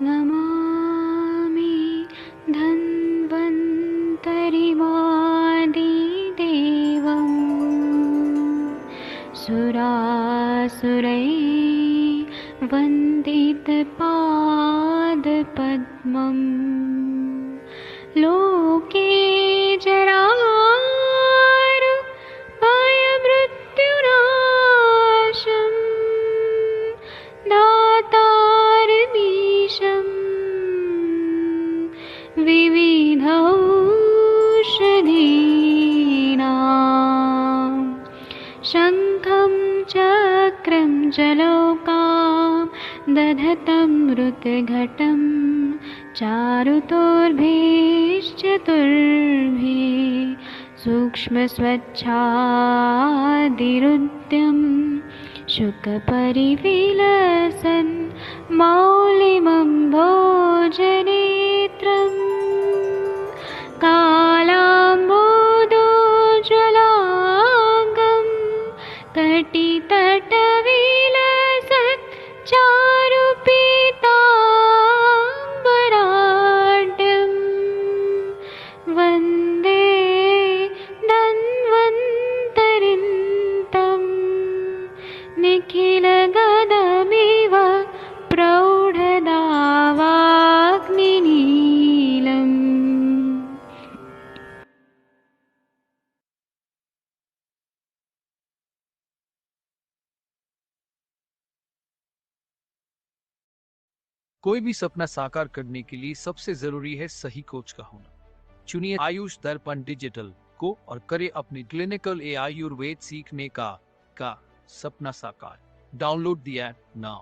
नमामि धन्वन्तरिमादिदेवम् सुरासुरैर्वन्दितपादपद्मम् लोके जरामृत्युनाशं दातारमीशं विविधौषधीनां शङ्खं चक्रं जलौकां दधतं मृतघटं चारुतोर्भिश्चतुर्भिः सूक्ष्मस्वच्छादिरुद्यं शुकपरिविलसन् मौलिमम्भोजनेत्रं कालाम्बोदोज्ज्वलाङ्गं कटितटविलसत् चारुपीताम्बराढ्यं वन्दे धन्वन्तरिन्तं निखिलगदमिव प्रौढदावाग्निनीलम्। कोई भी सपना साकार करने के लिए सबसे जरूरी है सही कोच का होना। चुनिए आयुष दर्पण डिजिटल को और करे अपनी क्लिनिकल आयुर्वेद सीखने का सपना साकार। Download the app now.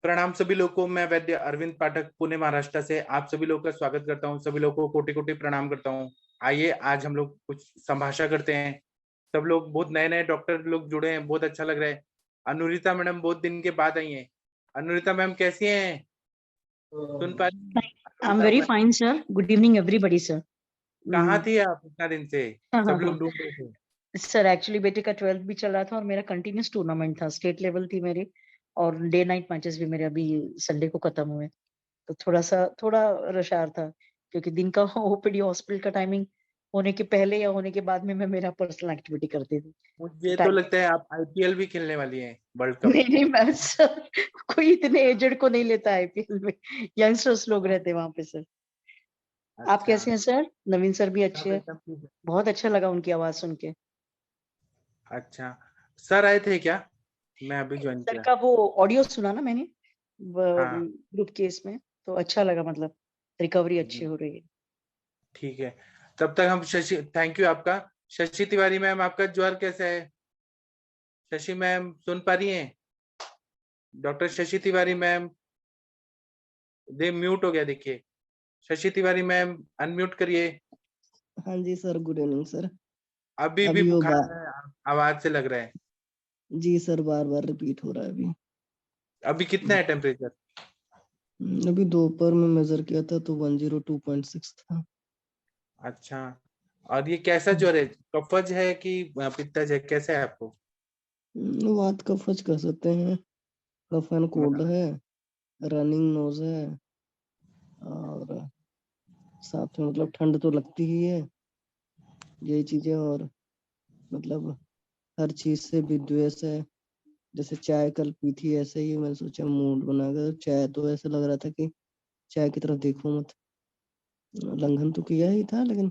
प्रणाम सभी लोगों को। मैं वैद्य अरविंद पाठक पुणे महाराष्ट्र से आप सभी लोगों का स्वागत करता हूं। सभी लोगों को कोटि कोटि प्रणाम करता हूं। आइए आज हम लोग कुछ संभाषा करते हैं। सब लोग बहुत नए नए डॉक्टर लोग जुड़े हैं, बहुत अच्छा लग रहा है। अनुरिता मैडम बहुत दिन के बाद आई हैं। अनुरिता मैम कैसी हैं? सुन पा रही I'm very fine, sir. Good evening, everybody, sir. कहाँ थी आप इतना दिन से? सब लोग ढूंढ रहे थे। सर एक्चुअली बेटे का 12th भी चल रहा था और मेरा कंटिन्यूस टूर्नामेंट था, स्टेट लेवल थी मेरी, और डे नाइट मैचेस भी मेरे अभी संडे को खत्म हुए, तो थोड़ा रशार था, क्योंकि दिन का ओपीडी हॉस्पिटल का टाइमिंग होने के पहले या होने के बाद में मैं मेरा पर्सनल एक्टिविटी करती थी। मुझे तो लगता है आप आईपीएल भी खेलने वाली हैं, वर्ल्ड कप। नहीं मैम, सर कोई इतने एजेड को नहीं लेता आईपीएल में, यंगस्टर्स लोग रहते हैं वहां पे सर। आप कैसे हैं सर? नवीन सर भी अच्छे हैं, बहुत अच्छा लगा उनकी आवाज सुन के। अच्छा, सर आए थे क्या? मैं अभी ज्वाइन सर किया। का वो ऑडियो सुना ना मैंने हाँ। ग्रुप केस में, तो अच्छा लगा, मतलब रिकवरी अच्छी हो रही है। ठीक है, तब तक हम शशि, थैंक यू आपका। शशि तिवारी मैम, आपका ज्वर कैसा है? शशि मैम सुन पा रही हैं? डॉक्टर शशि तिवारी मैम दे म्यूट हो गया, देखिए। शशि तिवारी मैम अनम्यूट करिए। हाँ जी सर, गुड इवनिंग सर। अभी भी अभी वो बुखार है, आवाज से लग रहा है। जी सर, बार बार रिपीट हो रहा है अभी। अभी कितना है टेम्परेचर? अभी दोपहर में मेजर किया था तो 102.6 था। अच्छा, और ये कैसा ज्वर है? कफज है कि पित्तज है, कैसा है आपको? वात कफज कह सकते हैं, कफ एंड कोल्ड है, रनिंग नोज है, और साथ में मतलब ठंड तो लगती ही है, यही चीजें। और मतलब हर चीज से विद्वेष है। जैसे चाय कल पी थी, ऐसे ही मैंने सोचा मूड बनाकर चाय, तो ऐसा लग रहा था कि चाय की तरफ देखो मत। लंघन तो किया ही था, लेकिन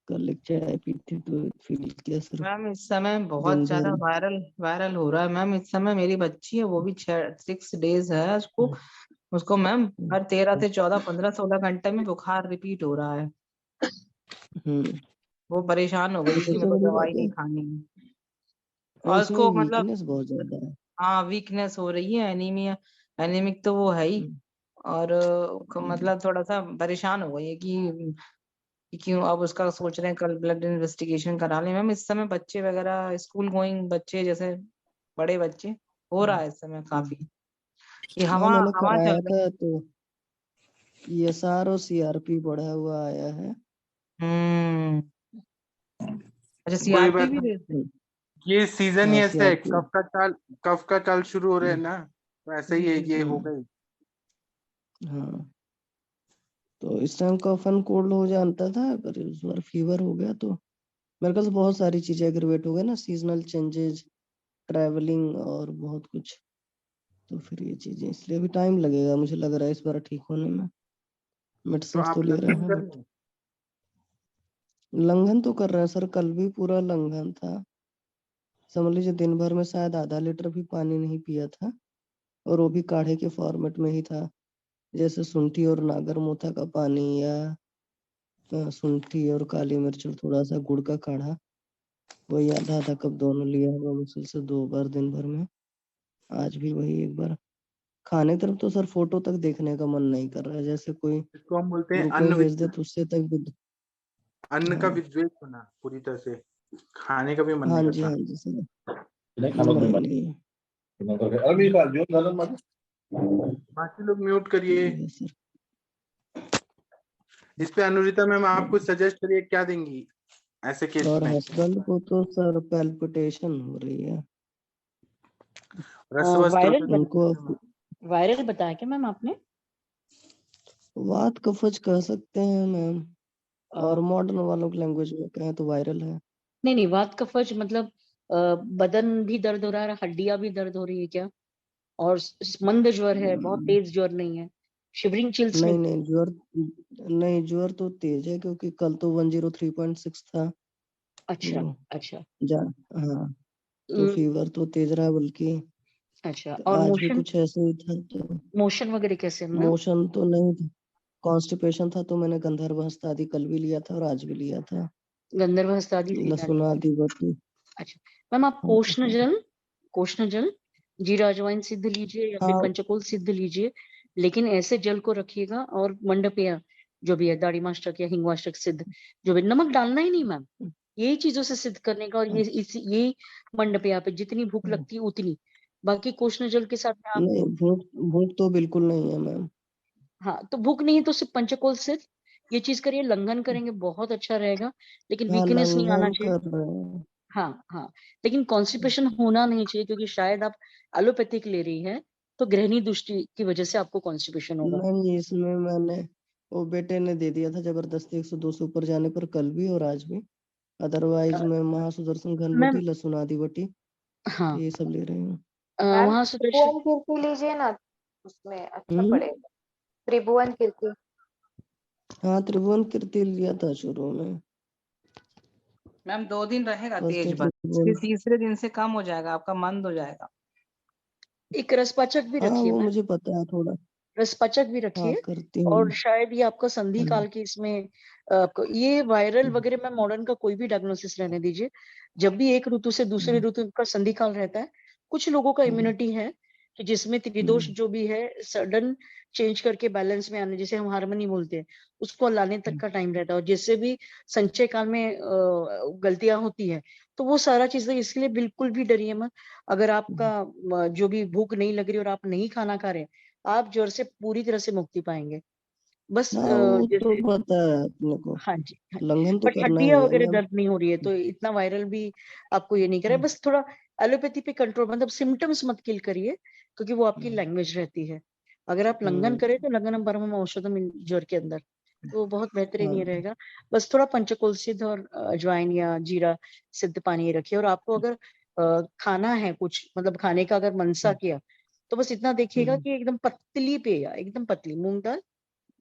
कल एक चाय पी थी तो फील किया सर। मैम इस समय दिन बहुत ज्यादा भर वायरल हो रहा है मैम। इस समय मेरी बच्ची है, वो भी 6 डेज है उसको मैम हर 13 से 14 15 16 घंटे में बुखार रिपीट हो रहा है। वो परेशान हो गई कि मेरे को बड़ी दवाई बात नहीं है, खानी है। और और उसमें उसको मतलब वीकनेस बहुत ज्यादा है। हाँ वीकनेस हो रही है, एनीमिया, एनीमिक तो वो है ही। और मतलब थोड़ा सा परेशान हो गई है कि क्यों। अब उसका सोच रहे हैं कल ब्लड इन्वेस्टिगेशन करा लें मैम। इस समय बच्चे वगैरह स्कूल गोइंग बच्चे, जैसे बड़े बच्चे, हो रहा है इस समय काफी। ये हाँ, हवा मैंने हवा कराया चल रही था है। तो ESR और CRP बढ़ा हुआ आया है। हम्म। अच्छा, कोई सीआरपी बात भी नहीं, देते हैं? ये सीजन ही हाँ, ऐसा है, CRP। कफ का काल शुरू हो रहा है ना, तो ऐसा ही है, ये हो गई। हाँ, तो इस टाइम कफ एंड कोल्ड हो जानता था, पर इस बार फीवर हो गया, तो मेरे ख्याल से बहुत सारी चीजें एग्रीवेट हो गई ना, सीजनल चेंजेस, ट्रैवलिंग और बहुत कुछ, तो फिर ये चीजें, इसलिए भी टाइम लगेगा मुझे लग रहा है इस बार ठीक होने में। तो मेडिसिन आप तो ले रहे लंघन हैं, कर बट लें। लंघन तो कर रहे हैं सर, कल भी पूरा लंघन था। समझ लीजिए दिन भर में शायद आधा लीटर भी पानी नहीं पिया था, और वो भी काढ़े के फॉर्मेट में ही था, जैसे शुंठी और नागरमोथा का पानी, या शुंठी और काली मिर्च और थोड़ा सा गुड़ का काढ़ा, वही आधा आधा कप दोनों लिया हुआ मुश्किल से 2 बार दिन भर में। आज भी वही एक बार। खाने की तरफ तो सर फोटो तक देखने का मन नहीं कर रहा है, जैसे कोई इसको हम बोलते हैं ग्रुप में अन्न भेज दे विद्वेष। तो उससे तक भी। अन्न का हाँ, विद्वेष होना पूरी तरह से, खाने का भी मन हाँ नहीं जी, करता। हाँ जी सर। नहीं, बाकी लोग म्यूट करिए। नहीं सर। इस पे अनुरिता मैम आप कुछ सजेस्ट करिए, क्या देंगी ऐसे केस और में? हस्बैंड को तो सर पैल्पिटेशन हो रही है उनको। वायरल बताया क्या मैम आपने? वात कफज कह सकते हैं मैम, और अ, मॉडर्न वालों की लैंग्वेज में कहें तो वायरल है। नहीं वात कफज मतलब बदन भी दर्द हो रहा है, हड्डियां भी दर्द हो रही है क्या? और मंद ज्वर है, बहुत तेज ज्वर नहीं है, शिवरिंग चिल्स में? नहीं ज्वर तो तेज है, क्योंकि कल तो 103.6 था। अच्छा तो अच्छा। हाँ, तो फीवर तो तेज रहा, बल्कि अच्छा, तो और आज भी मोशन कुछ ऐसे ही था, तो मोशन वगैरह कैसे मैम? मोशन तो नहीं था, कॉन्स्टिपेशन था, तो मैंने गंधर्व आदि कल भी लिया था और आज भी लिया था, गंधर्व हस्तादि सीधा लहसुन नहीं? आदि बटी। अच्छा मैम, आप कोष्ण जल जीरा अजवाइन सिद्ध लीजिए या फिर हाँ पंचकोल सिद्ध लीजिए, लेकिन ऐसे जल को रखिएगा। और मंडपेय जो भी है, दाढ़ीमाष्टक या हिंगवाष्टक सिद्ध, जो भी, नमक डालना ही नहीं मैम, यही चीजों से सिद्ध करने का। और ये मंडपेय पे जितनी भूख लगती है उतनी, बाकी कोष्ण जल के साथ में आप, नहीं, भूख भूख तो बिल्कुल नहीं है मैम। हाँ तो भूख नहीं है तो सिर्फ पंचकोल सिद्ध ये चीज करिए, लंघन करेंगे बहुत अच्छा रहेगा, लेकिन हाँ, वीकनेस नहीं आना लंघन चाहिए। कर रहे हैं। हाँ हाँ, लेकिन कॉन्स्टिपेशन होना नहीं चाहिए, क्योंकि शायद आप एलोपैथिक ले रही है तो गृहिणी दृष्टि की वजह से आपको कॉन्स्टिपेशन होगा। नहीं, इसमें मैंने, वो बेटे ने दे दिया था जबरदस्ती 102 से ऊपर जाने पर, कल भी और आज भी। अदरवाइज मैं महासुदर्शन घनबटी, मैम लहसुन आदि बटी, हाँ, ये सब ले रही हूँ। मैम वहां सुदर्शन, त्रिभुवन कीर्ति लीजिए ना, उसमें अच्छा हम्म। पड़ेगा। त्रिभुवन कीर्ति। हाँ, त्रिभुवन कीर्ति लिया था शुरू में, मैम 2 दिन रहेगा बस तेज तो बस, त्रिभुवन। फिर तीसरे दिन से कम हो जाएगा, आपका मंद हो जाएगा। एक रसपाचक भी हाँ, रखिए वो मैम, मुझे पता है थोड़ा। रसपाचक भी हाँ, रखिए। करती और हूँ। शायद ये आपका संधि काल की इसमें आपको ये वायरल वगैरह में मॉडर्न का कोई भी डायग्नोसिस रहने दीजिए। जब भी एक ऋतु से दूसरे ऋतु का संधि काल रहता है, कुछ लोगों का इम्यूनिटी है कि जिसमें त्रिदोष जो भी है सडन चेंज करके बैलेंस में आने, जिसे हम हार्मनी बोलते हैं, उसको लाने तक का टाइम रहता है। और जिससे भी संचय काल में गलतियां होती है, तो वो सारा चीजें, इसलिए बिल्कुल भी डरिए मत। अगर आपका जो भी भूख नहीं लग रही और आप नहीं खाना खा रहे, आप ज्वर से पूरी तरह से मुक्ति पाएंगे। बस हाँ, वो तो जैसे, पता है अपने को, हाँ जी हाँ, लंघन तो बट करना हड्डियां ही है वगैरह मैम। दर्द नहीं हो रही है तो इतना वायरल भी आपको ये नहीं करे। बस थोड़ा एलोपैथी पे कंट्रोल, मतलब सिम्टम्स मत किल करिए, क्योंकि वो आपकी लैंग्वेज रहती है। अगर आप लंघन करें तो लंघनम परमम औषधम ज्वर के अंदर, तो वो बहुत बेहतरीन ये हाँ। रहेगा। बस थोड़ा पंचकोल सिद्ध और अजवाइन या जीरा सिद्ध पानी रखिए। और आपको अगर खाना है कुछ, मतलब खाने का अगर मनसा किया, तो बस इतना देखिएगा कि एकदम पतली पे, या एकदम पतली मूंग दाल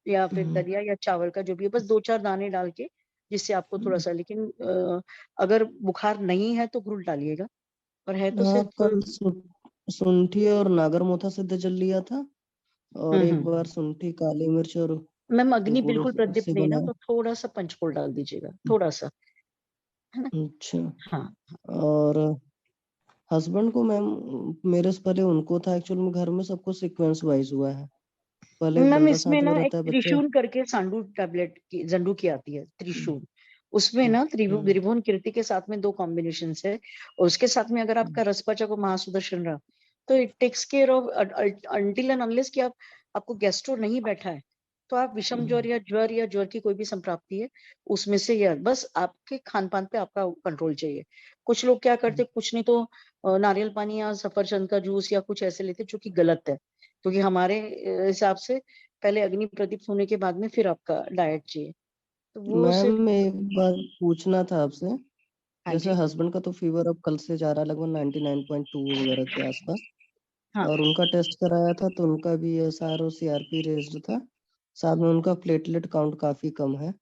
या फिर दलिया या चावल का जो भी है, बस 2-4 दाने डाल के, जिससे आपको थोड़ा सा, लेकिन अगर बुखार नहीं है तो गुड़ डालिएगा, और है तो हाँ, सिर्फ कल शुंठी और नागरमोथा सिद्ध जल लिया था, और एक बार शुंठी, काली मिर्च और मैम अग्नि गुड़ बिल्कुल प्रदीप्त से नहीं ना, बनाया। तो थोड़ा सा पंचकोल डाल दीजिएगा, थोड़ा सा, है ना। अच्छा। हाँ और हस्बैंड को मैम, मेरे से पहले उनको था, एक्चुअली में घर में सबको सीक्वेंस वाइज हुआ है। पहले मैम, बंदा इसमें साथ ना में एक रहता है, बच्चा। त्रिशूल करके सांडू टैबलेट की, जंडू की आती है त्रिशूल, उसमें ना त्रिभुवन कीर्ति के साथ में 2 कॉम्बिनेशन है। और उसके साथ में अगर आपका रसपाचक को महासुदर्शन रहा, तो it takes care of until and unless कि आपको गैस्ट्रो नहीं बैठा है, तो आप विषम ज्वर या ज्वर की कोई भी संप्राप्ति है उसमें से, या बस आपके खान पान पे आपका कंट्रोल चाहिए। कुछ लोग क्या करते, कुछ नहीं तो नारियल पानी या सफरचंद का जूस या कुछ ऐसे लेते, जो कि गलत है। क्योंकि हमारे हिसाब से पहले अग्नि प्रदीप्त होने के बाद में फिर आपका डाइट चाहिए, तो वो सिर्फ, मैम, एक बात पूछना था आपसे। हाँ जैसे जी हस्बैंड का तो फीवर अब कल से जा रहा है, लगभग 99.2 वगैरह के आसपास, हाँ। और उनका टेस्ट कराया था तो उनका भी एसआर और सीआरपी रेज्ड था, साथ में उनका प्लेटलेट काउंट काफी कम है।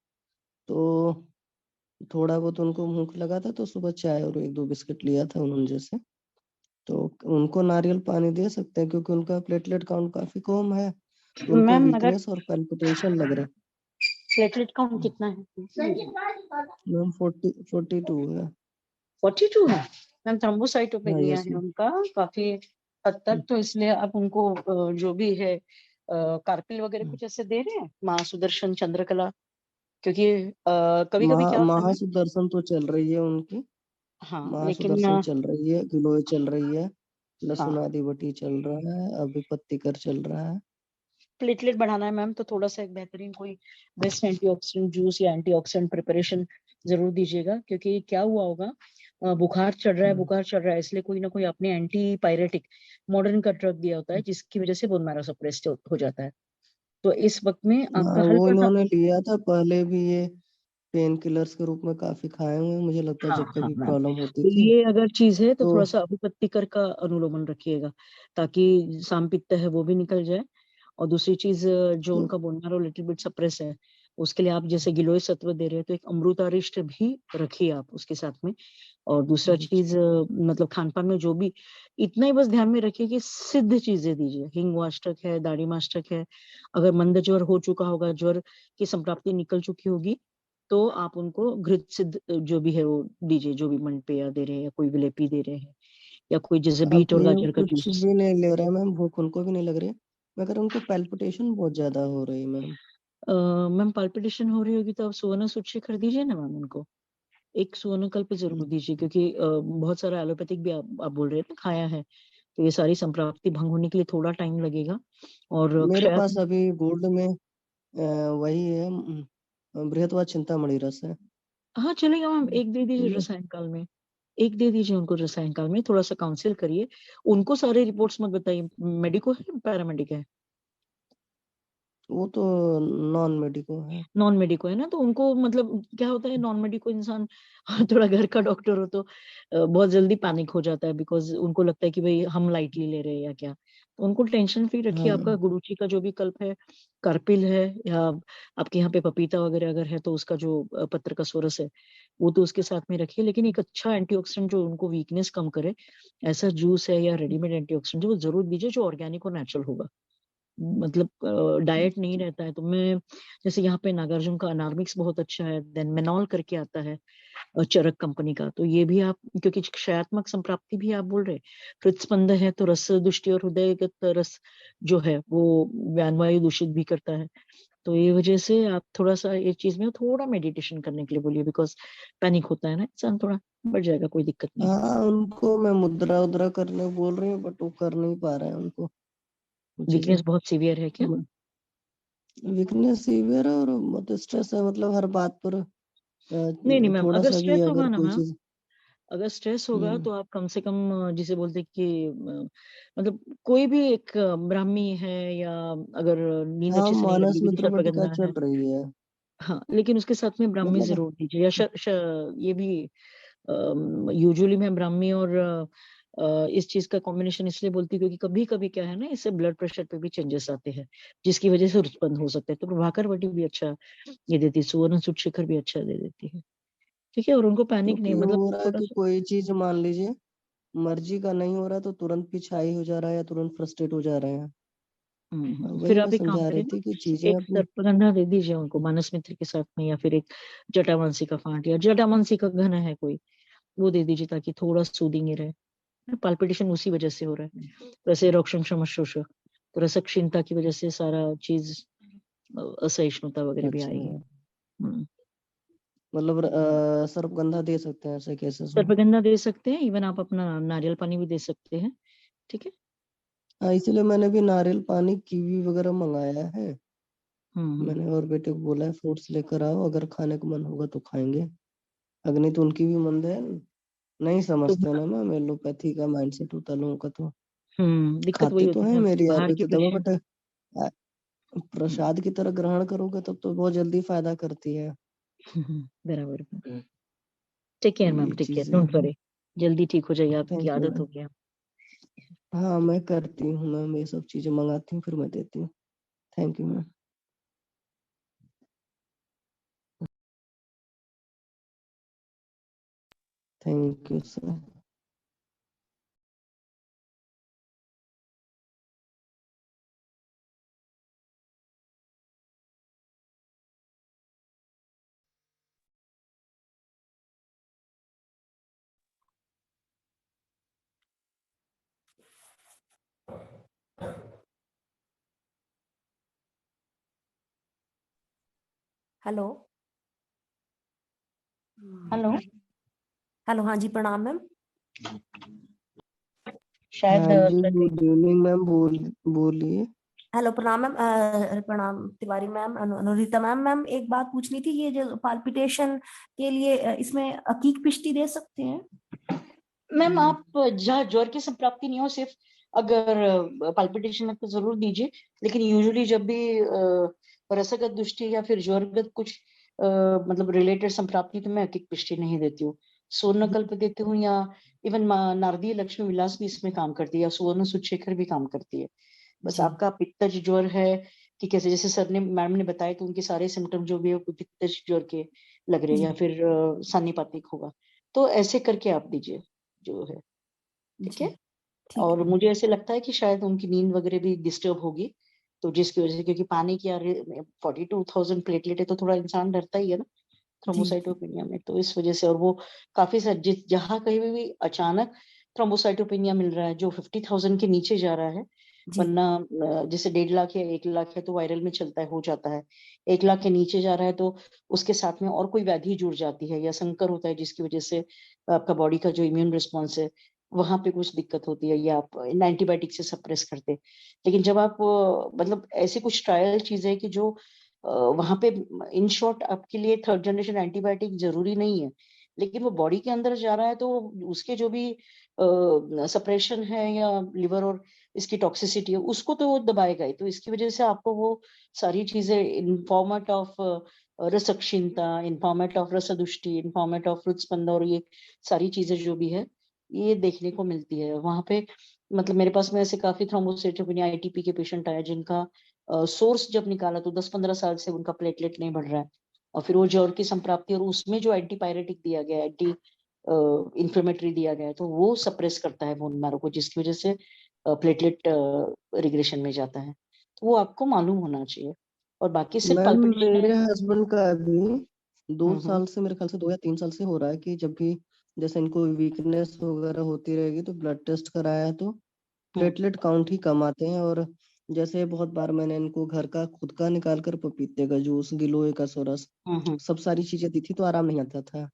तो थोड़ा बहुत उनको भूख लगा था, तो सुबह चाय और 1-2 बिस्किट लिया था उन्होंने जैसे। तो उनको नारियल पानी दे सकते हैं, क्योंकि उनका प्लेटलेट काउंट काफी कम है, तो उनको मैम अगर वीकनेस और पैल्पिटेशन लग रहे हैं। प्लेटलेट काउंट कितना है? मैम 42 है। 42 है मैम। हाँ, थ्रोम्बोसाइटोपेनिया यस है मैम। उनका काफी हद तक, तो इसलिए आप उनको जो भी है कार्पिल वगैरह कुछ ऐसे दे रहे हैं, माँ सुदर्शन चंद्रकला, क्योंकि कभी कभी क्या होता है मैम, महासुदर्शन तो चल रही है उनकी, हाँ लेकिन महासुदर्शन चल रही है, गिलोय चल रही है, लहसुन हाँ, आदि बटी चल रहा है, अभी पत्तीकर चल रहा है। प्लेटलेट बढ़ाना है मैम, तो थोड़ा सा एक बेहतरीन कोई बेस्ट एंटीऑक्सीडेंट जूस या एंटीऑक्सीडेंट प्रिपरेशन जरूर दीजिएगा। क्योंकि क्या हुआ होगा, बुखार चढ़ रहा है, बुखार चढ़ रहा है, इसलिए कोई ना कोई आपने एंटी पायरेटिक मॉडर्न का ड्रग दिया होता है, जिसकी वजह से बोन मैरो सप्रेस्ड हो जाता है। तो इस वक्त में हाँ, आपका वो हल्का सा, इन्होंने लिया था पहले भी, ये पेन किलर्स के रूप में काफी खाए हुए हैं, मुझे लगता है हाँ जब हाँ कभी मैम, प्रॉब्लम होती तो थी ये अगर चीज है तो तो। थोड़ा सा अभुपत्तिकर का अनुलोमन रखिएगा, ताकि सांपित्त है वो भी निकल जाए। और दूसरी चीज, जो तो उनका bone marrow little bit suppress है, उसके लिए आप जैसे गिलोय सत्व दे रहे हैं, तो एक अमृतारिष्ट भी रखिए आप उसके साथ में। और दूसरा चीज, मतलब खान पान में जो भी, इतना ही बस ध्यान में रखिए कि सिद्ध चीजें दीजिए। हिंगवाष्टक है, दाढ़ीमाष्टक है, अगर मंद ज्वर हो चुका होगा, ज्वर की संप्राप्ति निकल चुकी होगी, तो आप उनको घृत सिद्ध जो भी है वो दीजिए, जो भी मंडपेया दे रहे हैं या कोई विलेपी दे रहे हैं। या कोई जैसे बीट और अभी गाजर का कुछ जूस। भी नहीं ले रहा है मैम, भूख उनको भी नहीं लग रही है, मगर उनको पैल्पिटेशन बहुत ज्यादा हो रही है मैम। मैम पाल्पिटेशन हो रही होगी तो आप सुवर्ण सूची कर दीजिए ना मैम उनको, एक सुवर्णकल्प जरूर दीजिए, क्योंकि बहुत सारा एलोपैथिक भी आप बोल रहे थे खाया है, तो ये सारी संप्राप्ति भंग होने के लिए थोड़ा टाइम लगेगा। और मेरे क्षय, पास अभी गोल्ड में वही है, बृहत्वा चिंतामणि रस है। हाँ चलेगा मैम, एक दे दीजिए ठीक है। रसायन काल में, एक दे दीजिए उनको रसायन काल में, थोड़ा सा काउंसिल करिए उनको, सारे रिपोर्ट्स मत बताइए। मेडिको है पैरामेडिक है? वो तो नॉन मेडिको है। नॉन मेडिको है ना, तो उनको मतलब क्या होता है, नॉन मेडिको इंसान थोड़ा घर का डॉक्टर हो तो बहुत जल्दी पैनिक हो जाता है, बिकॉज उनको लगता है कि भाई हम लाइटली ले रहे हैं या क्या। तो उनको टेंशन फ्री रखिए, आपका हाँ गुरुची का जो भी कल्प है, कार्पिल है, या आपके यहाँ पे पपीता वगैरह अगर है तो उसका जो पत्र का सोरस है वो तो उसके साथ में रखिए, लेकिन एक अच्छा एंटीऑक्सीडेंट जो उनको वीकनेस कम करे, ऐसा जूस है या रेडीमेड एंटीऑक्सीडेंट वो जरूर दीजिए, जो ऑर्गेनिक और नेचुरल होगा। मतलब डाइट नहीं रहता है तो मैं, जैसे यहाँ पे नागार्जुन का अनार्मिक्स बहुत अच्छा है, देन मेनॉल करके आता है चरक कंपनी का, तो ये भी आप, क्योंकि क्षयात्मक संप्राप्ति भी आप बोल रहे, हृदस्पंद है तो रस दृष्टि और हृदयगत रस जो है वो व्यानवायु दूषित भी करता है, तो ये वजह से आप थोड़ा सा ये चीज में थोड़ा मेडिटेशन करने के लिए बोलिए, बिकॉज पैनिक होता है ना इंसान, थोड़ा बढ़ जाएगा, कोई दिक्कत नहीं। हाँ, उनको मैं मुद्रा उद्रा करने बोल रही हूँ, बट वो कर नहीं पा रहे हैं उनको वो चीजें। वीकनेस बहुत सीवियर है क्या? वीकनेस सीवियर है और बहुत स्ट्रेस है, मतलब हर बात पर नहीं नहीं मैम, थोड़ा अगर सा भी स्ट्रेस होगा अगर ना कोई मैम, चीज। अगर स्ट्रेस होगा तो आप कम से कम जिसे बोलते हैं कि मतलब कोई भी एक ब्राह्मी है, या अगर नींद हाँ, अच्छे से नहीं लग मानस रही, मित्र बटिका सर्पगंधा चल है, रही है। हाँ लेकिन उसके साथ में ब्राह्मी मतलब जरूर दीजिए, या ये भी यूजुअली मैं ब्राह्मी और इस चीज का कॉम्बिनेशन इसलिए बोलती हूँ क्योंकि कभी कभी क्या है ना, इससे ब्लड प्रेशर पे भी चेंजेस आते हैं, जिसकी वजह से उत्पन्न हो सकता है, तो प्रभाकर वटी भी अच्छा ये देती है, सुवर्ण सुशिखर भी अच्छा दे देती है, ठीक है। और उनको पैनिक नहीं, क्योंकि मतलब हो रहा है थोड़ा कि सा कोई चीज मान लीजिए मर्जी का नहीं हो रहा तो तुरंत पिछाई हो जा रहा है या तुरंत फ्रस्ट्रेट हो जा रहे हैं। वही फिर मैं आप एक काम समझा रही करें ना, थी कि चीजें एक अपनी। सर्पगंधा दे दीजिए उनको मानस मित्र के साथ में, या फिर एक जटामांसी का फांट या जटामांसी का घना है कोई, वो दे दीजिए ताकि थोड़ा सूदिंग ही रहे। पाल्पिटेशन उसी वजह से हो रहा है, वैसे रोक्षम शमशोष तो रसक क्षीणता की वजह से सारा चीज असहिष्णुता वगैरह भी अच्छा, आएगी। मतलब सर्पगंधा दे सकते हैं ऐसे केसेस में। सर्पगंधा दे सकते हैं, इवन आप अपना नारियल पानी भी दे सकते हैं, ठीक है। हाँ, इसीलिए मैंने भी नारियल पानी कीवी वगैरह मंगाया है। हम्म मैंने और बेटे को बोला है फ्रूट्स लेकर आओ, अगर खाने का मन होगा तो खाएंगे, अगर नहीं तो उनकी भी मंद है। नहीं तो समझते ना मैम, एलोपैथी का माइंडसेट होता है लोगों का तो। दिक्कत वही खाते तो होती है है मेरी बाहर की आयुर्वेदिक दवा, पेशेंट। बट प्रसाद की तरह ग्रहण करोगे तब तो बहुत जल्दी फायदा करती है। बराबर। टेक केयर मैम, ये टेक केयर, चीजें डोंट हैं। वरी, जल्दी ठीक हो जाइए, आपकी थैंक यू आदत मैम। हो गया। हाँ, मैं करती हूँ मैम, ये सब चीजें मंगाती हूँ फिर मैं देती हूँ। Thank you ma'am. Thank you sir. Hello. Hello, hello, हाँ जी, प्रणाम मैम। शायद हाँ जी, गुड इवनिंग मैम, बोलिए। हेलो, प्रणाम मैम। प्रणाम Tiwari ma'am, Anurita ma'am. Ma'am एक बात पूछनी थी, ये जो पाल्पिटेशन के लिए इसमें अकीक पिष्टी दे सकते हैं? मैम आप जहाँ ज्वर की संप्राप्ति नहीं हो, सिर्फ अगर पाल्पिटेशन है तो जरूर दीजिए, लेकिन यूजुअली जब भी रसगत दृष्टि या फिर ज्वरगत कुछ मतलब रिलेटेड संप्राप्ति, तो मैं अकिक पिष्टि नहीं देती हूँ, स्वर्णकल्प देती हूँ, या इवन नारदीय लक्ष्मी विलास भी इसमें काम करती है, या सुवर्ण सुशेखर भी काम करती है। बस जी। आपका पित्तज ज्वर है कि कैसे, जैसे सर ने मैम ने बताया, तो उनके सारे सिम्टम जो भी है वो पित्तज ज्वर के लग रहे हैं, या फिर सान्निपातिक होगा, तो ऐसे करके आप दीजिए जो है, ठीक जी, है। ठीक और है। मुझे ऐसे लगता है कि शायद उनकी नींद वगैरह भी डिस्टर्ब होगी, तो जिसकी वजह से, क्योंकि पानी की 42,000 प्लेटलेट है, तो थोड़ा इंसान डरता ही है ना जी। थ्रोम्बोसाइटोपेनिया में, तो इस वजह से, और वो काफी सारे जहाँ कहीं भी अचानक थ्रोम्बोसाइटोपेनिया मिल रहा है जो 50,000 के नीचे जा रहा है, जी वरना जैसे 1.5 लाख या 1 लाख है तो वायरल में चलता है, हो जाता है। 1 लाख के नीचे जा रहा है तो उसके साथ में और कोई व्याधि जुड़ जाती है या संकर होता है जिसकी वजह से आपका बॉडी का जो इम्यून रिस्पॉन्स है वहां पे कुछ दिक्कत होती है या आप एंटीबायोटिक से सप्रेस करते। लेकिन जब आप मतलब ऐसी कुछ ट्रायल चीज है कि जो वहां पे इन शॉर्ट आपके लिए थर्ड जनरेशन एंटीबायोटिक जरूरी नहीं है, लेकिन वो बॉडी के अंदर जा रहा है तो उसके जो भी सप्रेशन है या लिवर और इसकी टॉक्सिसिटी है उसको तो वो दबाएगा ही। तो इसकी वजह से आपको वो सारी चीजें इन फॉर्मेट ऑफ रसक्षीणता, इन फॉर्मेट ऑफ रसदुष्टि, इन फॉर्मेट ऑफ हृदस्पंद और ये सारी चीजें जो भी है ये देखने को मिलती है वहां पे। मतलब मेरे पास में ऐसे काफी थ्रोम्बोसिटोपेनिया आईटीपी के पेशेंट आए जिनका सोर्स जब निकाला तो 10-15 साल से उनका प्लेटलेट नहीं बढ़ रहा है, और फिर वो जौर की संप्राप्ति और उसमें जो एंटीपायरेटिक दिया गया, एंटी इंफ्लेमेटरी दिया गया है तो वो सप्रेस करता है बोन मैरो को, जिसकी वजह से प्लेटलेट रिग्रेशन में जाता है। तो वो आपको मालूम होना चाहिए। और बाकी सिर्फ मैम पल्पिटेशन मेरे है। हस्बैंड का अभी 2 हम्म। साल से, मेरे ख्याल से 2 या 3 साल से हो रहा है कि जब भी जैसे इनको वीकनेस वगैरह होती रहेगी तो ब्लड टेस्ट कराया है तो प्लेटलेट काउंट ही कम आते हैं। और जैसे बहुत बार मैंने इनको घर का खुद का निकाल कर पपीते का जूस, गिलोय का सोरस, हम्म। सब सारी चीजें दी थी तो आराम नहीं आता था।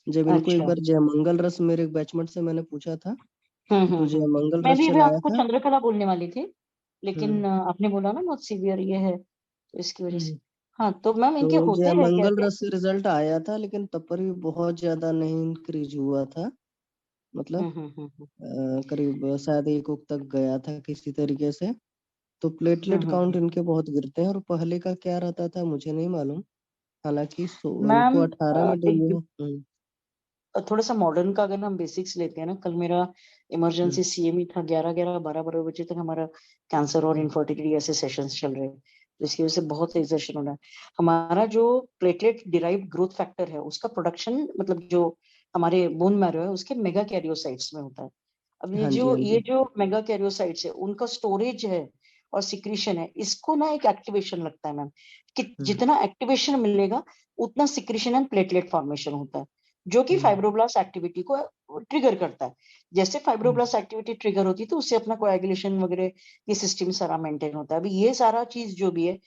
जब इनको एक अच्छा। बार जयमंगल रस मेरे बैचमेट से मैंने पूछा था तो हम्म। जयमंगल मैं रस भी अभी चलाया आपको था। चंद्रकला बोलने वाली थी, लेकिन हम्म आपने बोला ना बहुत सीवियर ये है तो इसकी वजह से। हम्म। हाँ तो मैम तो इनके होते हैं जयमंगल कैसे? रस से रिजल्ट आया था लेकिन तब पर भी बहुत ज्यादा नहीं इंक्रीज हुआ था। मतलब हम्म। करीब शायद 1 उक तक गया था किसी तरीके से। तो प्लेटलेट काउंट हम्म। इनके बहुत गिरते हैं और पहले का क्या रहता था मुझे नहीं मालूम। हालांकि मैम इनको 18 में एक डेंगू थोड़ा सा मॉडर्न का अगर हम बेसिक्स लेते हैं ना, कल मेरा हम्म इमरजेंसी सीएमई था, 11-12 बजे तक हमारा कैंसर और हम्म इनफर्टिलिटी ऐसे सेशंस चल रहे हैं, तो इसकी वजह से बहुत एक्सर्शन हो रहा है। हमारा जो प्लेटलेट डिराइव्ड ग्रोथ फैक्टर है उसका प्रोडक्शन मतलब जो हमारे बोन मैरो है उसके मेगा कैरियोसाइट्स में होता है। अब हाँ जी हाँ ये जी। जो मेगा कैरियोसाइट्स है उनका स्टोरेज है और सिक्रीशन है, इसको ना एक एक्टिवेशन लगता है मैम, कि हम्म जितना एक्टिवेशन मिलेगा उतना सिक्रीशन एंड प्लेटलेट फॉर्मेशन होता है, जो कि हम्म फाइब्रोब्लास्ट एक्टिविटी को ट्रिगर करता है। जैसे हम्म फाइब्रोब्लास्ट एक्टिविटी ट्रिगर होती है तो उससे अपना कोएगुलेशन वगैरह ये सिस्टम सारा मेंटेन होता है। अभी ये सारा चीज जो भी है,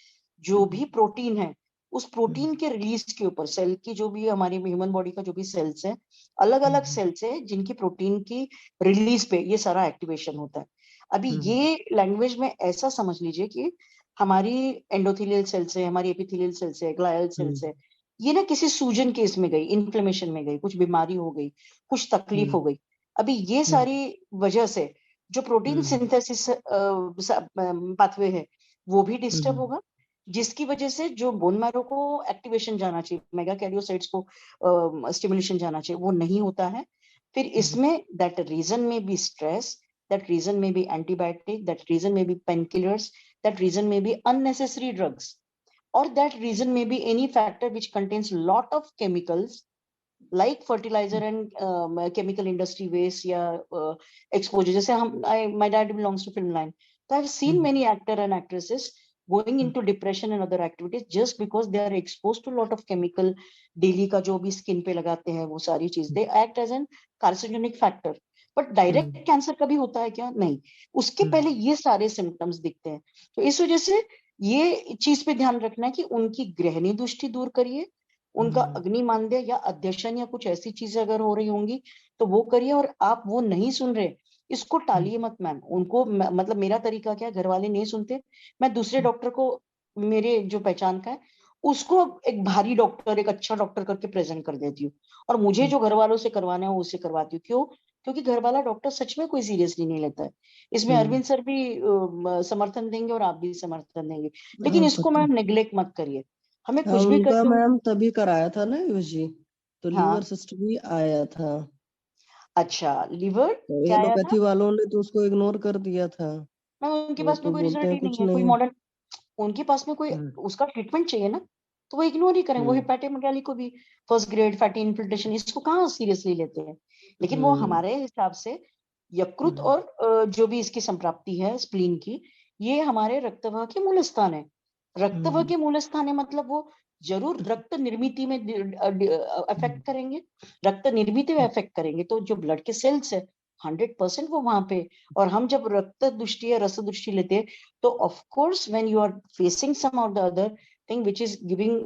जो भी प्रोटीन है, उस हम्म प्रोटीन के रिलीज के ऊपर सेल की जो भी हमारी ह्यूमन बॉडी का जो भी सेल्स है, अलग अलग हम्म सेल्स है जिनकी प्रोटीन की रिलीज पे ये सारा एक्टिवेशन होता है। अभी हम्म ये लैंग्वेज में ऐसा समझ लीजिए कि हमारी एंडोथेलियल सेल्स है, हमारी एपिथेलियल सेल्स है, ग्लायल हम्म सेल्स है, ये ना किसी सूजन केस में गई, इन्फ्लेमेशन में गई, कुछ बीमारी हो गई, कुछ तकलीफ हम्म हो गई। अभी ये हम्म सारी वजह से जो प्रोटीन हम्म सिंथेसिस पाथवे है वो भी डिस्टर्ब हम्म होगा, जिसकी वजह से जो बोन मैरो को एक्टिवेशन जाना चाहिए, मेगा कैरियोसाइट्स को स्टिमुलेशन जाना चाहिए, वो नहीं होता है। फिर हम्म इसमें that reason may be stress, that reason may be antibiotic, that reason may be pain killers, that reason may be unnecessary drugs, or that reason may be any factor which contains lot of chemicals like fertilizer and chemical industry waste या exposure। जैसे हम my dad belongs to film line, so I've seen hmm many actor and actresses going into depression and other activities just because they are exposed to lot of chemical daily का जो भी skin पे लगाते हैं वो सारी चीज, they act as an carcinogenic factor। But direct cancer कभी होता है क्या? नहीं, उसके पहले ये सारे सिम्टम्स दिखते हैं। तो इस वजह से ये चीज पे ध्यान रखना है कि उनकी ग्रहणी दृष्टि दूर करिए, उनका अग्नि मांद्य या अध्यशन या कुछ ऐसी चीजें अगर हो रही होंगी तो वो करिए, और आप वो नहीं सुन रहे इसको टालिए मत मैम। उनको मतलब मेरा तरीका क्या है, घर वाले नहीं सुनते, मैं दूसरे डॉक्टर को, मेरे जो पहचान का है उसको एक भारी डॉक्टर, एक अच्छा डॉक्टर करके प्रेजेंट कर देती हूँ, और मुझे जो घर वालों से करवाना है वो उससे करवाती हूँ। क्यों? क्योंकि घर वाला डॉक्टर सच में कोई सीरियसली नहीं लेता है। इसमें हम्म। अरविंद सर भी समर्थन देंगे और आप भी समर्थन देंगे, लेकिन हाँ इसको पता। मैम नेग्लेक्ट मत करिए। हमें हाँ कुछ भी उनका करते हो। मैम तभी कराया था ना यूजी, तो लीवर हाँ। सिस्ट भी आया था। अच्छा, लीवर तो क्या आया था? एलोपैथी वालों ने तो उसको इग्नोर कर दिया था। मैम उनके वो पास में तो कोई बोलते रिजल्ट हैं ही नहीं कुछ है, कोई नहीं। मॉडर्न, उनके पास में कोई हम्म उसका ट्रीटमेंट चाहिए ना, तो वो इग्नोर ही करेंगे। वो हम्म हिपैटोमेगाली को भी फर्स्ट ग्रेड फैटी इन्फिल्ट्रेशन इसको कहाँ सीरियसली लेते हैं। लेकिन वो हम्म हमारे हिसाब से यकृत हम्म और जो भी इसकी संप्राप्ति है स्प्लीन की, ये हमारे रक्तवाह के मूल स्थान है। रक्तवाह हम्म के मूल स्थान है मतलब वो जरूर रक्त निर्मिति में अफेक्ट करेंगे, रक्त निर्मिति में अफेक्ट करेंगे, तो जो ब्लड के सेल्स है 100% वो वहां पे। और हम जब रक्त दृष्टि या रस दृष्टि लेते हैं तो of course when you are facing some of the other thing which is giving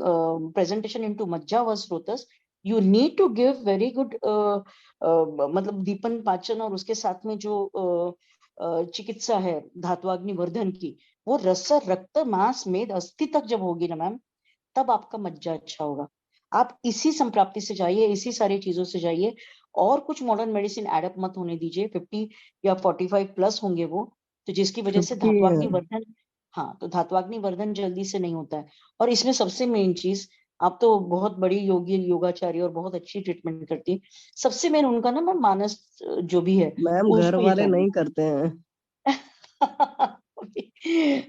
presentation into मज्जा व स्रोतस, you need to give very good मतलब दीपन पाचन, और उसके साथ में जो चिकित्सा है धात्वाग्नि वर्धन की, वो रस रक्त मांस मेद अस्थि तक जब होगी ना मैम, तब आपका मज्जा अच्छा होगा। आप इसी संप्राप्ति से जाइए, इसी सारी चीजों से जाइए, और कुछ मॉडर्न मेडिसिन एडअप मत होने दीजिए। 50 या 45 प्लस होंगे वो, तो जिसकी वजह से 50 धात्वाग्नि है। वर्धन, हाँ तो धात्वाग्नि वर्धन जल्दी से नहीं होता है। और इसमें सबसे मेन चीज, आप तो बहुत बड़ी योगी योगाचार्य और बहुत अच्छी ट्रीटमेंट करती है, सबसे मेन उनका ना मैम मानस जो भी है मैम वो घर उसको ये वाले चाहिए। नहीं करते हैं।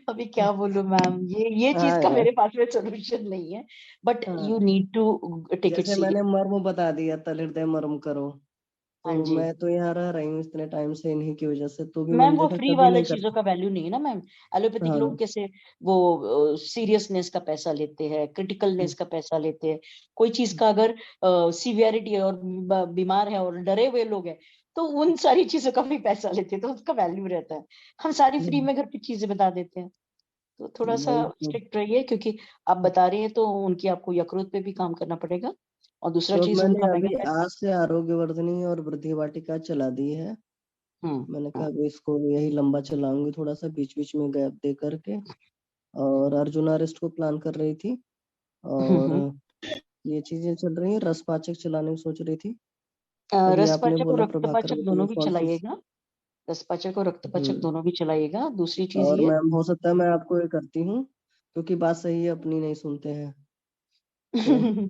अभी क्या बोलूं मैम, ये चीज का हाँ मेरे पास में सोल्यूशन नहीं है, बट हाँ, you need to take it जैसे मैंने सीरियस। मर्म बता दिया, तल हृदय मर्म करो, हाँ तो जी मैं तो यहाँ रह रही हूँ इतने टाइम से इन्हीं की वजह से, तो भी मैम, मैंने वो देखा फ्री कभी वाले नहीं चीजों करते। का वैल्यू नहीं है ना मैम। एलोपैथिक लोग हाँ कैसे वो सीरियसनेस का पैसा लेते हैं, क्रिटिकलनेस का पैसा लेते हैं। कोई चीज का अगर सीवियरिटी है और बीमार है और डरे हुए लोग हैं, तो उन सारी चीजों का भी पैसा लेते हैं, तो उसका वैल्यू रहता है। हम सारी फ्री में घर की चीजें बता देते हैं, तो थोड़ा सा वही तो। स्ट्रिक्ट रहिए, क्योंकि आप बता रही हैं तो उनकी आपको यकृत पे भी काम करना पड़ेगा। और दूसरा तो चीज मैंने उनका अभी मेगापेट। आज से आरोग्य वर्धनी और वृद्धि वाटिका चला दी है। हम्म मैंने कहा हम्म अभी इसको यही लंबा चलाऊंगी, थोड़ा सा बीच बीच में गैप दे करके। और अर्जुना रेस्ट को प्लान कर रही थी, और हम्म। ये चीजें चल रही है। रस पाचक चलाने की सोच रही थी। अभी आपने रसपाचक और बोला प्रभाकर रक्तपाचक को, तो मैं दोनों भी फॉल सूट। चलाइएगा। रसपाचक और रक्तपाचक हम्म। दोनों भी चलाइएगा। दूसरी चीज और ये मैम हो सकता है मैं आपको ये करती हूँ, क्योंकि बात सही है, अपनी नहीं सुनते हैं तो।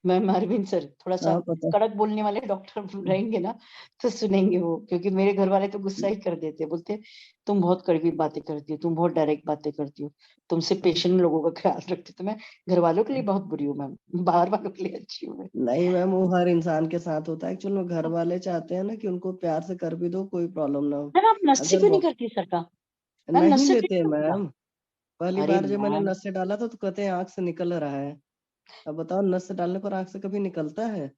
मैम अरविंद सर थोड़ा सा हाँ पता। कड़क बोलने वाले डॉक्टर रहेंगे ना, तो सुनेंगे वो, क्योंकि मेरे घर वाले तो गुस्सा ही कर देते हैं, बोलते हैं, तुम बहुत कड़वी बातें करती हो, तुम बहुत डायरेक्ट बातें करती हो, तुमसे पेशेंट लोगों का ख्याल रखती हो। तो मैं घर वालों के लिए बहुत बुरी हूँ मैम, बाहर वालों के लिए अच्छी हूँ मैं। नहीं मैम, वो हर इंसान के साथ होता है। एक्चुअली घर वाले चाहते हैं ना कि उनको प्यार से कर भी दो, कोई प्रॉब्लम ना हो। मैम आप नस्से अगर क्यों नहीं करती सर का? मैम नहीं नस्से लेते ट्रीट करो ना। मैम। पहली अरे बार जब मैंने मैम, नस से डाला था तो कहते हैं आंख से निकल रहा है। अब बताओ, नस से डालने पर आंख से कभी निकलता है?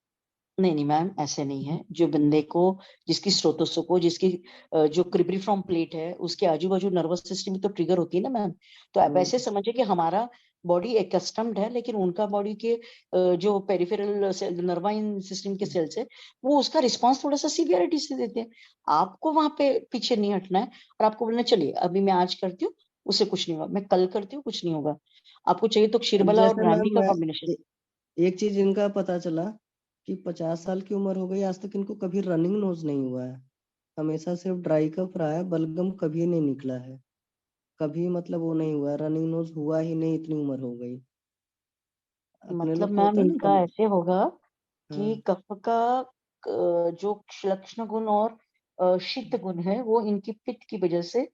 नहीं नहीं मैम, ऐसे नहीं है। जो बंदे को, जिसकी स्रोतों को, जिसकी जो क्रिब्रिफॉर्म प्लेट है उसके आजू बाजू नर्वस सिस्टम तो ट्रिगर होती है ना मैम। तो आप ऐसे हम्म। समझिए कि हमारा बॉडी एकस्टम्ड है, लेकिन उनका बॉडी के जो पेरिफेरल नर्वाइन सिस्टम के सेल्स है, वो उसका रिस्पॉन्स थोड़ा सा सीवियरिटी से देते हैं। आपको वहां पे पीछे नहीं हटना है, और आपको बोलना चलिए अभी मैं आज करती हूँ, उससे कुछ नहीं होगा, मैं कल करती हूँ, कुछ नहीं होगा। आपको चाहिए तो अब क्षीरबला और जैसे ब्राह्मी मैम का मैं कॉम्बिनेशन। एक चीज इनका पता चला कि 50 साल की उम्र हो गई, आज तक इनको कभी रनिंग नोज नहीं हुआ है। हमेशा सिर्फ ड्राई कफ रहा है, बलगम कभी नहीं निकला है। कभी मतलब वो नहीं हुआ, रनिंग नोज हुआ ही नहीं, इतनी उम्र हो गई। अपने मतलब लोग को मैम होता है ना इनका ऐसे होगा कि हाँ। कफ का जो लक्षण गुण और शीत गुण है, वो इनकी पित्त की वजह से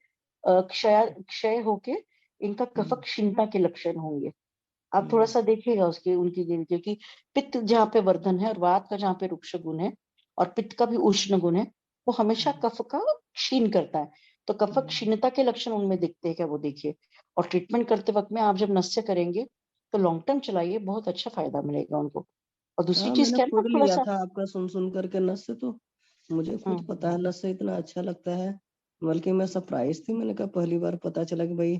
क्षय क्षय होके इनका कफक क्षीणता के लक्षण होंगे। आप थोड़ा हम्म, सा देखिएगा उसकी उनकी दिन, क्योंकि पित्त जहाँ पे वर्धन है और वात का जहाँ पे रुक्ष गुण है और पित्त का भी उष्ण गुण है, वो हमेशा कफ का क्षीण करता है। तो कफक क्षीणता के लक्षण उनमें दिखते हैं क्या, वो देखिए। और ट्रीटमेंट करते वक्त में आप जब नस्य करेंगे तो लॉन्ग टर्म चलाइए, बहुत अच्छा फायदा मिलेगा उनको। और दूसरी हाँ चीज मैंने क्या है ना, खुद थोड़ा लिया सा था आपका सुन करके नस से, तो मुझे खुद पता है नस से इतना अच्छा लगता है। बल्कि मैं सरप्राइज थी, मैंने कहा पहली बार पता चला कि भाई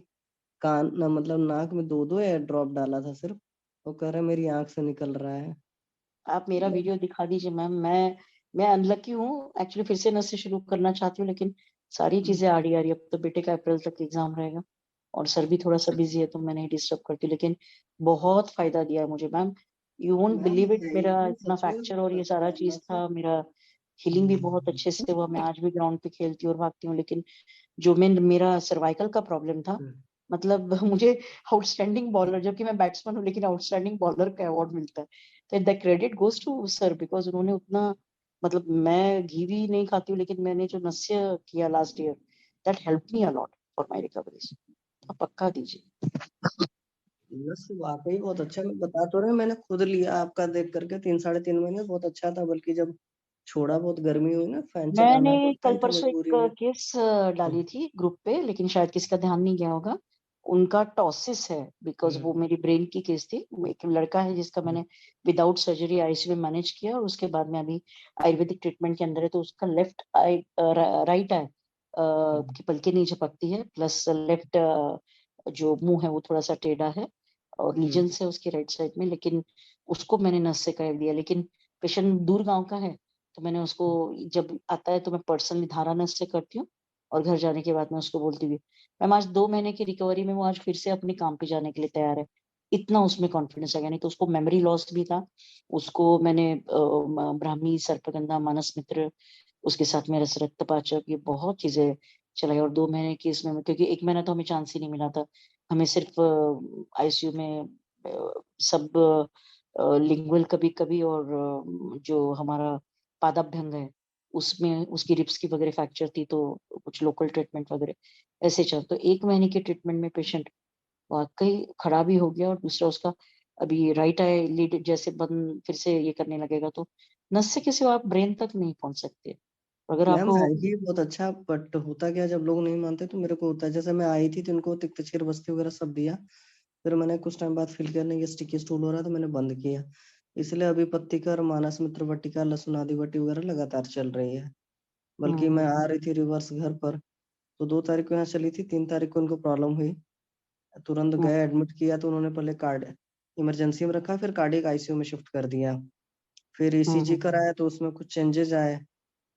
कान ना, मतलब नाक में दो दो एयर ड्रॉप डाला था सिर्फ, वो कह रहा है मेरी आंख से निकल रहा है। आप मेरा मतलब वीडियो दिखा दीजिए मैम। मैं अनलकी हूँ एक्चुअली, फिर से नस से शुरू करना चाहती हूँ, लेकिन सारी चीजें आ रही। अब तो बेटे का अप्रैल तक एग्जाम रहेगा, और सर भी थोड़ा सा बिजी है, तो मैं नहीं डिस्टर्ब करती, लेकिन बहुत फायदा दिया है मुझे ma'am. You won't ma'am believe it, है मेरा ही इतना सच में फ्रैक्चर और ये करता सारा है चीज नस से। था, मेरा हीलिंग भी बहुत अच्छे से हुआ। मैं आज भी ग्राउंड पे खेलती हूँ और भागती हूँ, लेकिन जो मेरा सर्वाइकल का प्रॉब्लम था, मतलब मुझे आउटस्टैंडिंग बॉलर, जबकि मैं बैट्समैन हूँ, लेकिन आउटस्टैंडिंग बॉलर का अवार्ड मिलता है। तो the credit goes to sir, because उन्होंने उतना, मतलब मैं घी भी नहीं खाती हूँ, लेकिन मैंने जो नस्य किया last year, that help me a lot for my recovery. आप पक्का दीजिए। नस वाकई बहुत अच्छा, मैं बता तो रहा, मैंने खुद लिया आपका देख करके, 3 साढ़े 3 महीने बहुत अच्छा था। बल्कि जब छोड़ा, बहुत गर्मी हुई ना, फैन मैंने चलाना पड़ता कल ही था परसों मजबूरी एक में। केस डाली थी ग्रुप पे, लेकिन शायद किसी का ध्यान नहीं गया होगा। उनका टॉसिस है, बिकॉज वो मेरी ब्रेन की केस थी। एक लड़का है जिसका मैंने विदाउट सर्जरी आईसीयू में मैनेज किया, और उसके बाद में अभी आयुर्वेदिक ट्रीटमेंट के अंदर है। तो उसका लेफ्ट आई राइट आई की पलके नहीं झपकती है, प्लस लेफ्ट जो मुंह है वो थोड़ा सा टेढ़ा है, और लीजन है उसकी राइट साइड में। लेकिन उसको मैंने नस से कर दिया, लेकिन पेशेंट दूर गांव का है, तो मैंने उसको जब आता है तो मैं पर्सनली धारा नस से करती हूँ, और घर जाने के बाद मैं उसको बोलती हुई मैम आज 2 महीने की रिकवरी में वो आज फिर से अपने काम पे जाने के लिए तैयार है। इतना उसमें कॉन्फिडेंस आ गया। नहीं तो उसको मेमोरी लॉस भी था। उसको मैंने ब्राह्मी, सर्पगंधा, मानस मित्र, उसके साथ में रस रक्तपाचक, ये बहुत चीजें चलाई। और 2 महीने की इसमें, क्योंकि 1 महीना तो हमें चांस ही नहीं मिला था। हमें सिर्फ आईसीयू में सब लिंगुअल कभी कभी, और जो हमारा पादाभ्यंग है उसमें उसकी रिब्स की वगैरह फ्रैक्चर थी, तो कुछ लोकल ट्रीटमेंट वगैरह ऐसे चल। तो 1 महीने के ट्रीटमेंट में पेशेंट वाकई खराब भी हो गया। और दूसरा उसका अभी राइट आई लीड जैसे बंद फिर से ये करने लगेगा, तो नस से किसी आप ब्रेन तक नहीं पहुंच सकते। अगर मैम आपको है ही बहुत अच्छा, बट होता क्या जब लोग नहीं मानते तो मेरे को होता है। जैसे मैं आई थी तो इनको तिक्तचीर बस्ती वगैरह सब दिया, फिर मैंने कुछ टाइम बाद फील किया नहीं ये स्टिकी स्टूल हो रहा है, तो मैंने बंद किया। इसलिए अभी पत्तिकर, मानस मित्र बट्टिका, लहसुन आदि बट्टी वगैरह लगातार चल रही है। बल्कि मैं आ रही थी रिवर्स घर पर, तो 2 तारीख को यहाँ चली थी, 3 तारीख को उनको प्रॉब्लम हुई, तुरंत गए एडमिट किया। तो उन्होंने पहले कार्ड इमरजेंसी में रखा, फिर कार्डियक आईसीयू में शिफ्ट कर दिया। फिर ईसीजी कराया तो उसमें कुछ चेंजेस आए,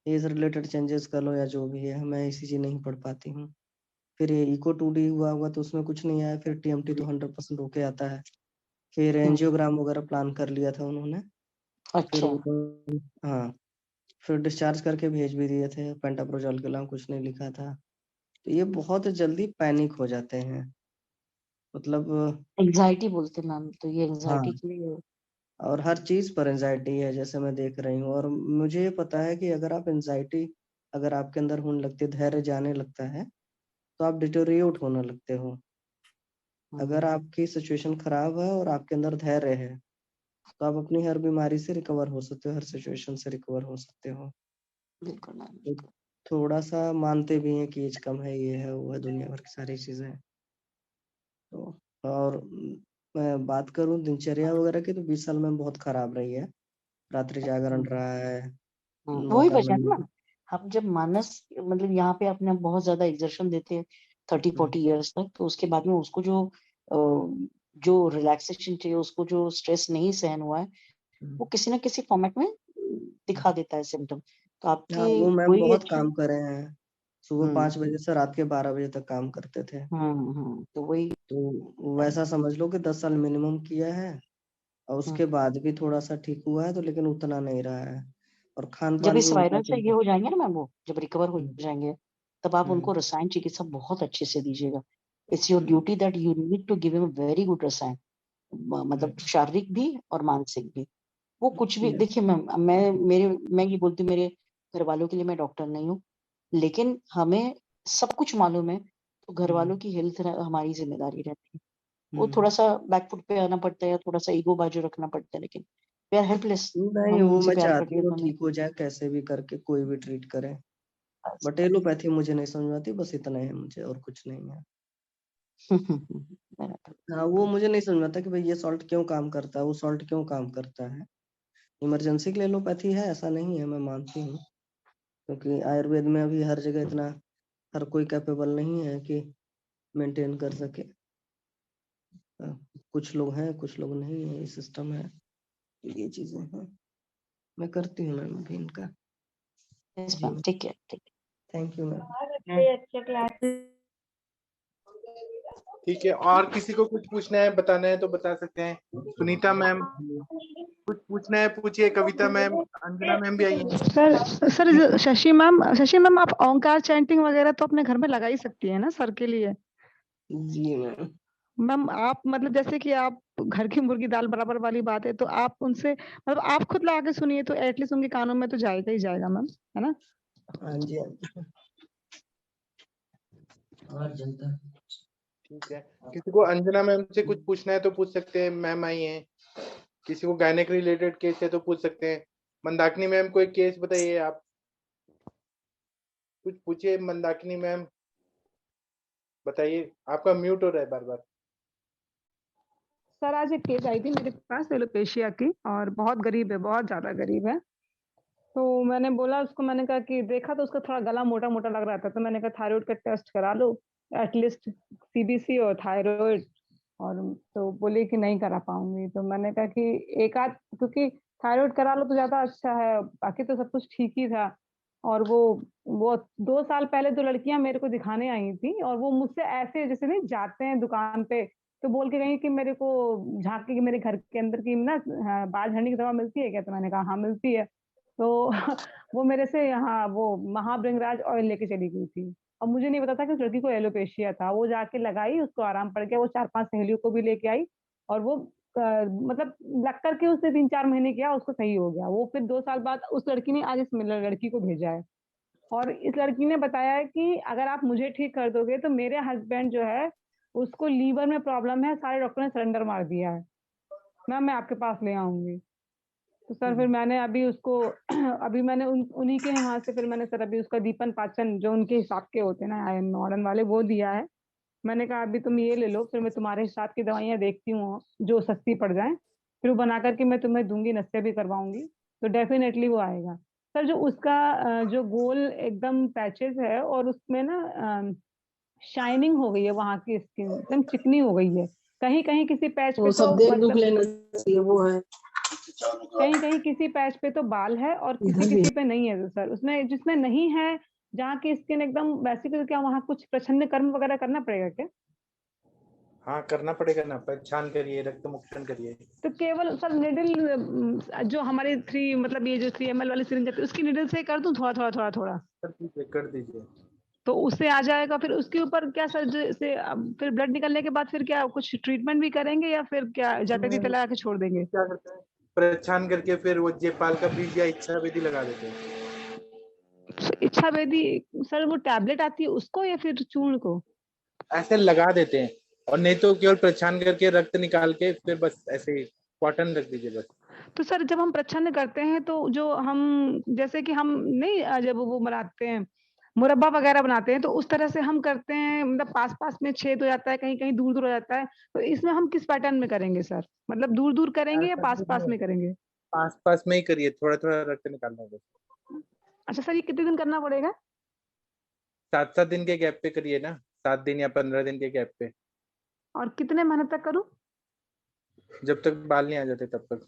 एज रिलेटेड चेंजेस कर लो या जो भी है, मैं ईसीजी नहीं पढ़ पाती हूँ। फिर ये इको 2D हुआ तो उसमें कुछ नहीं आया। फिर टीएमटी तो 100% होके आता है। फिर एंजियोग्राम वगैरह प्लान कर लिया था उन्होंने। फिर अच्छा वो तो हाँ, फिर डिस्चार्ज करके भेज भी दिए थे, पेंटाप्रोजोल के अलावा कुछ नहीं लिखा था। तो ये बहुत जल्दी पैनिक हो जाते हैं, मतलब एंजाइटी बोलते मैम, तो ये एंजाइटी हाँ, के लिए और हर चीज पर एंजाइटी है जैसे मैं देख रही हूँ। और मुझे ये पता है कि अगर आप एंजाइटी अगर आपके अंदर होने लगती है, धैर्य जाने लगता है, तो आप डिटोरिएट होने लगते हो। अगर आपकी सिचुएशन खराब है और आपके अंदर धैर्य है, तो आप अपनी हर बीमारी से रिकवर हो सकते हो, हर सिचुएशन से रिकवर हो सकते हो। बिल्कुल मैम। तो थोड़ा सा मानते भी हैं कि एज कम है, ये है वो है, दुनिया भर की सारी चीजें हैं। तो और मैं बात करूं दिनचर्या वगैरह की, तो 20 साल में बहुत खराब रही है। रात्रि जागरण रहा है, वही वातावरण वजह है ना। में। हम जब मानस मतलब यहाँ पे अपने बहुत ज्यादा एक्सर्शन देते हैं 30-40 इयर्स तक, तो उसके बाद में उसको जो रिलैक्सेशन चाहिए, उसको जो स्ट्रेस नहीं सहन हुआ है, वो किसी ना किसी फॉर्मेट में दिखा देता है सिम्टम। तो हाँ, आपकी वो मैम वही बहुत अच्छा। काम करे हैं। सुबह 5 बजे से रात के 12 बजे तक काम करते थे। तो वही तो वैसा समझ लो कि 10 साल मिनिमम किया है, और उसके बाद भी थोड़ा सा ठीक हुआ है, तो लेकिन उतना नहीं रहा है। और खान जब पान भी इस उल्टा वायरल से चल ये हो जाएंगे ना मैम, वो जब रिकवर हो हम्म, जाएंगे, तब आप हम्म, उनको रसायन चिकित्सा बहुत अच्छे से दीजिएगा। It's your hmm, duty that you need to give him very good रसायन, मतलब शारीरिक भी और मानसिक भी। वो कुछ भी हम्म, देखिए मैम, मैं ये बोलती हूँ, मेरे घर वालों के लिए मैं डॉक्टर नहीं हूँ, लेकिन हमें सब कुछ मालूम है, तो घर वालों की हेल्थ हमारी जिम्मेदारी रहती है। वो थोड़ा सा बैकफुट पे आना पड़ता है, या थोड़ा सा ईगो बाजू रखना पड़ता है, लेकिन वी आर हेल्पलेस। नहीं, हम वो उनसे मैं प्यार चाहती करते हूँ हैं वो तो हमें ठीक हो जाए, कैसे भी करके कोई भी ट्रीट करे। बस बट एलोपैथी मुझे नहीं समझ में आती, बस इतना है मुझे, और कुछ नहीं है। बराबर। हाँ, वो मुझे नहीं समझ में आता कि भाई ये सॉल्ट क्यों काम करता है, वो सॉल्ट क्यों काम करता है। इमरजेंसी के लिए एलोपैथी है ऐसा नहीं है, मैं मानती हूँ, क्योंकि आयुर्वेद में अभी हर जगह इतना हर कोई कैपेबल नहीं है कि मेंटेन कर सके। कुछ लोग हैं, कुछ लोग नहीं है, ये सिस्टम है, ये चीजें हैं। मैं करती हूँ मैम अभी इनका। यस जी मैम, मैम, ठीक है, ठीक थैंक यू मैम। अच्छा क्लास ठीक है, और किसी को कुछ पूछना है, बताना है तो बता सकते हैं। सुनीता मैम कुछ पूछना है पूछिए, कविता मैम, अंजना मैम भी आई हैं। सर शशि मैम आप ओंकार चैंटिंग वगैरह तो अपने घर में लगा ही सकती है ना सर के लिए। जी मैम। मैम आप मतलब जैसे कि आप घर की मुर्गी दाल बराबर वाली बात है, तो आप उनसे मतलब आप खुद लगा के सुनिए, तो एटलीस्ट उनके कानों में तो जाएगा ही जाएगा मैम, है ना। हाँ जी, हाँ जी। और जनता ठीक है, किसी को अंजना मैम से कुछ पूछना है तो पूछ सकते हैं, मैम आई हैं। किसी को गायनेक रिलेटेड केस है तो पूछ सकते हैं। मंदाकिनी मैम को एक केस बताइए, आप कुछ पूछिए मंदाकिनी मैम। बताइए, आपका म्यूट हो रहा है बार बार। सर आज एक केस आई थी मेरे पास एलोपेशिया की, और बहुत गरीब है, बहुत ज्यादा गरीब है। तो मैंने बोला उसको, मैंने कहा कि देखा तो उसका थोड़ा गला मोटा मोटा लग रहा था, तो मैंने कहा थायराइड का टेस्ट करा लो, एटलीस्ट सीबीसी और थायराइड। और तो बोली कि नहीं करा पाऊंगी। तो मैंने कहा कि एक आध, क्योंकि थायराइड करा लो तो ज्यादा अच्छा है, बाकी तो सब कुछ ठीक ही था। और वो 2 साल पहले 2 लड़कियां मेरे को दिखाने आई थी, और वो मुझसे ऐसे जैसे नहीं जाते हैं दुकान पे तो बोल के गई कि मेरे को झांक के कि मेरे घर के अंदर की ना, हाँ, बाल झड़ने की दवा मिलती है क्या? तो मैंने कहा हाँ मिलती है। तो वो मेरे से यहाँ वो महाभृंगराज ऑयल लेके चली गई थी। और मुझे नहीं पता था कि उस लड़की को एलोपेशिया था। वो जाके लगाई, उसको आराम पड़ गया, वो 4-5 सहेलियों को भी लेके आई, और वो मतलब लग करके उसने 3-4 महीने किया, उसको सही हो गया। वो फिर 2 साल बाद उस लड़की ने आज इस लड़की को भेजा है, और इस लड़की ने बताया है कि अगर आप मुझे ठीक कर दोगे तो मेरे हस्बैंड जो है उसको लीवर में प्रॉब्लम है, सारे डॉक्टर ने सरेंडर मार दिया है, मैम मैं आपके पास ले आऊंगी। तो सर फिर मैंने अभी उसको अभी मैंने उन्हीं के यहाँ से फिर मैंने सर अभी उसका दीपन पाचन जो उनके हिसाब के होते हैं ना आयन मॉडर्न वाले, वो दिया है। मैंने कहा अभी तुम ये ले लो, फिर मैं तुम्हारे हिसाब की दवाइयाँ देखती हूँ जो सस्ती पड़ जाए, फिर वो बना करके मैं तुम्हें दूंगी, नस्से भी करवाऊंगी, तो डेफिनेटली वो आएगा। सर जो उसका जो गोल एकदम पैचेस है, और उसमें ना शाइनिंग हो गई है, वहां की स्किन एकदम चिकनी हो गई है। कहीं कहीं किसी पैच पे वो तो सब देख दुख मतलब लेना चाहिए, वो है कहीं कहीं किसी पैच पे तो बाल है और किसी इधर भी। किसी पे नहीं है। तो सर उसमें जिसमें नहीं है, जहाँ की स्किन एकदम वैसी, तो क्या वहाँ कुछ प्रछन्न कर्म वगैरह करना पड़ेगा क्या? हाँ करना पड़ेगा ना, पहचान करिए, रक्त मुक्षण करिए। तो केवल सर निडल जो हमारे 3 मतलब ये जो 3 ml वाली सिरिंज है उसकी निडल से कर दूं, थोड़ा थोड़ा थोड़ा थोड़ा, कर दीजिए, कर दीजिए। तो उससे आ जाएगा? फिर उसके ऊपर क्या सर, जैसे फिर ब्लड निकलने के बाद फिर क्या कुछ ट्रीटमेंट भी करेंगे, या फिर क्या जाते तीते लगा के छोड़ देंगे? क्या करते हैं, परेशान करके फिर वो जयपाल का बीज या इच्छा विधि लगा देते हैं। इच्छा वेदी सर वो टैबलेट आती है उसको, या फिर चूर्ण को? ऐसे लगा देते हैं, और नहीं तो केवल परेशान करके रक्त निकाल के फिर बस ऐसे ही कॉटन रख दीजिए बस। तो सर जब हम प्रच्छन्न करते हैं तो जो हम जैसे कि हम नहीं जब वो बनाते हैं मुरब्बा वगैरह बनाते हैं, तो उस तरह से हम करते हैं, मतलब पास पास में छेद हो जाता है, कहीं कहीं दूर दूर हो जाता है, तो इसमें हम किस पैटर्न में करेंगे सर? मतलब दूर दूर करेंगे या ऐसा पास कुछ पास नहीं, में करेंगे? पास पास में ही करिए, थोड़ा थोड़ा रक्त निकालना है बस। अच्छा सर, ये कितने दिन करना पड़ेगा? 7-7 दिन के गैप पे करिए ना, 7 दिन या 15 दिन के गैप पे, और कितने महीने तक करूं? जब तक बाल नहीं आ जाते तब तक।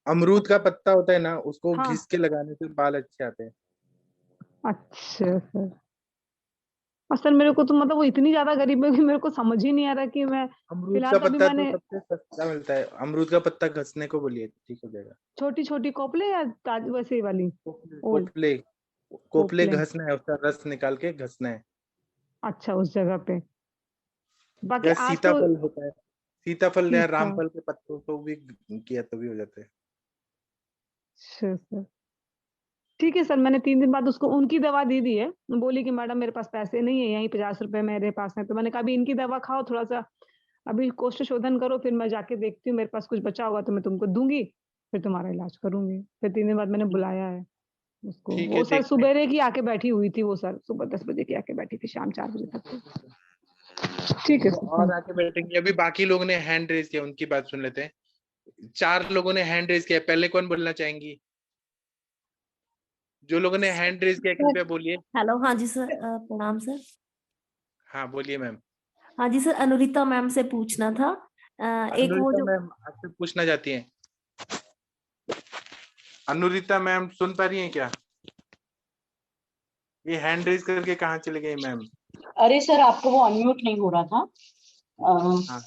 अमरूद का पत्ता होता है ना, उसको हाँ। घिस के लगाने से बाल अच्छे आते हैं। अच्छा सर। और सर मेरे को तो मतलब वो इतनी ज्यादा गरीब है कि मेरे को समझ ही नहीं आ रहा कि मैं अमरूद फिलहाल का तो अभी पत्ता तो मैंने सबसे सस्ता मिलता है, अमरूद का पत्ता घसने को बोलिए, ठीक हो जाएगा। छोटी छोटी कोपले या वैसे वाली ओल्ड कोपले, कोपले कोपले? घसना है, उसका रस निकाल के घसना है। अच्छा उस जगह पे। बाकी या आज तो सीताफल होता है, सीताफल या सीता। रामफल के पत्तों को भी किया तो भी हो जाते हैं। अच्छा सर, ठीक है सर। मैंने 3 दिन बाद उसको उनकी दवा दे दी है, बोली कि मैडम मेरे पास पैसे नहीं है, यहीं 50 रुपए मेरे पास है। तो मैंने कहा अभी इनकी दवा खाओ, थोड़ा सा अभी कोष्ठ शोधन करो, फिर मैं जाके देखती हूँ, मेरे पास कुछ बचा होगा तो मैं तुमको दूंगी, फिर तुम्हारा इलाज करूंगी। फिर 3 दिन बाद मैंने बुलाया है उसको। ठीक है, वो सर देखते हैं। सुबेरे की आके बैठी हुई थी, वो सर सुबह 10 बजे की आके बैठी थी, शाम 4 बजे तक। ठीक है वो सर। और आके बैठेंगे। अभी बाकी लोगों ने हैंड रेज किया, उनकी बात सुन लेते हैं। 4 लोगों ने हैंड रेज किया, पहले कौन बोलना चाहेंगी? जो लोगों ने हैंड रेज किया कृपया बोलिए। हेलो, हाँ जी सर, प्रणाम सर। हाँ बोलिए मैम। हाँ जी सर, अनुरिता मैम से पूछना था। एक वो अनुरिता जो मैम आपसे पूछना चाहती हैं? अनुरिता मैम सुन पा रही हैं क्या? ये हैंड रेज करके कहाँ चले गए मैम? अरे सर, आपको वो अनम्यूट नहीं हो रहा था। हाँ,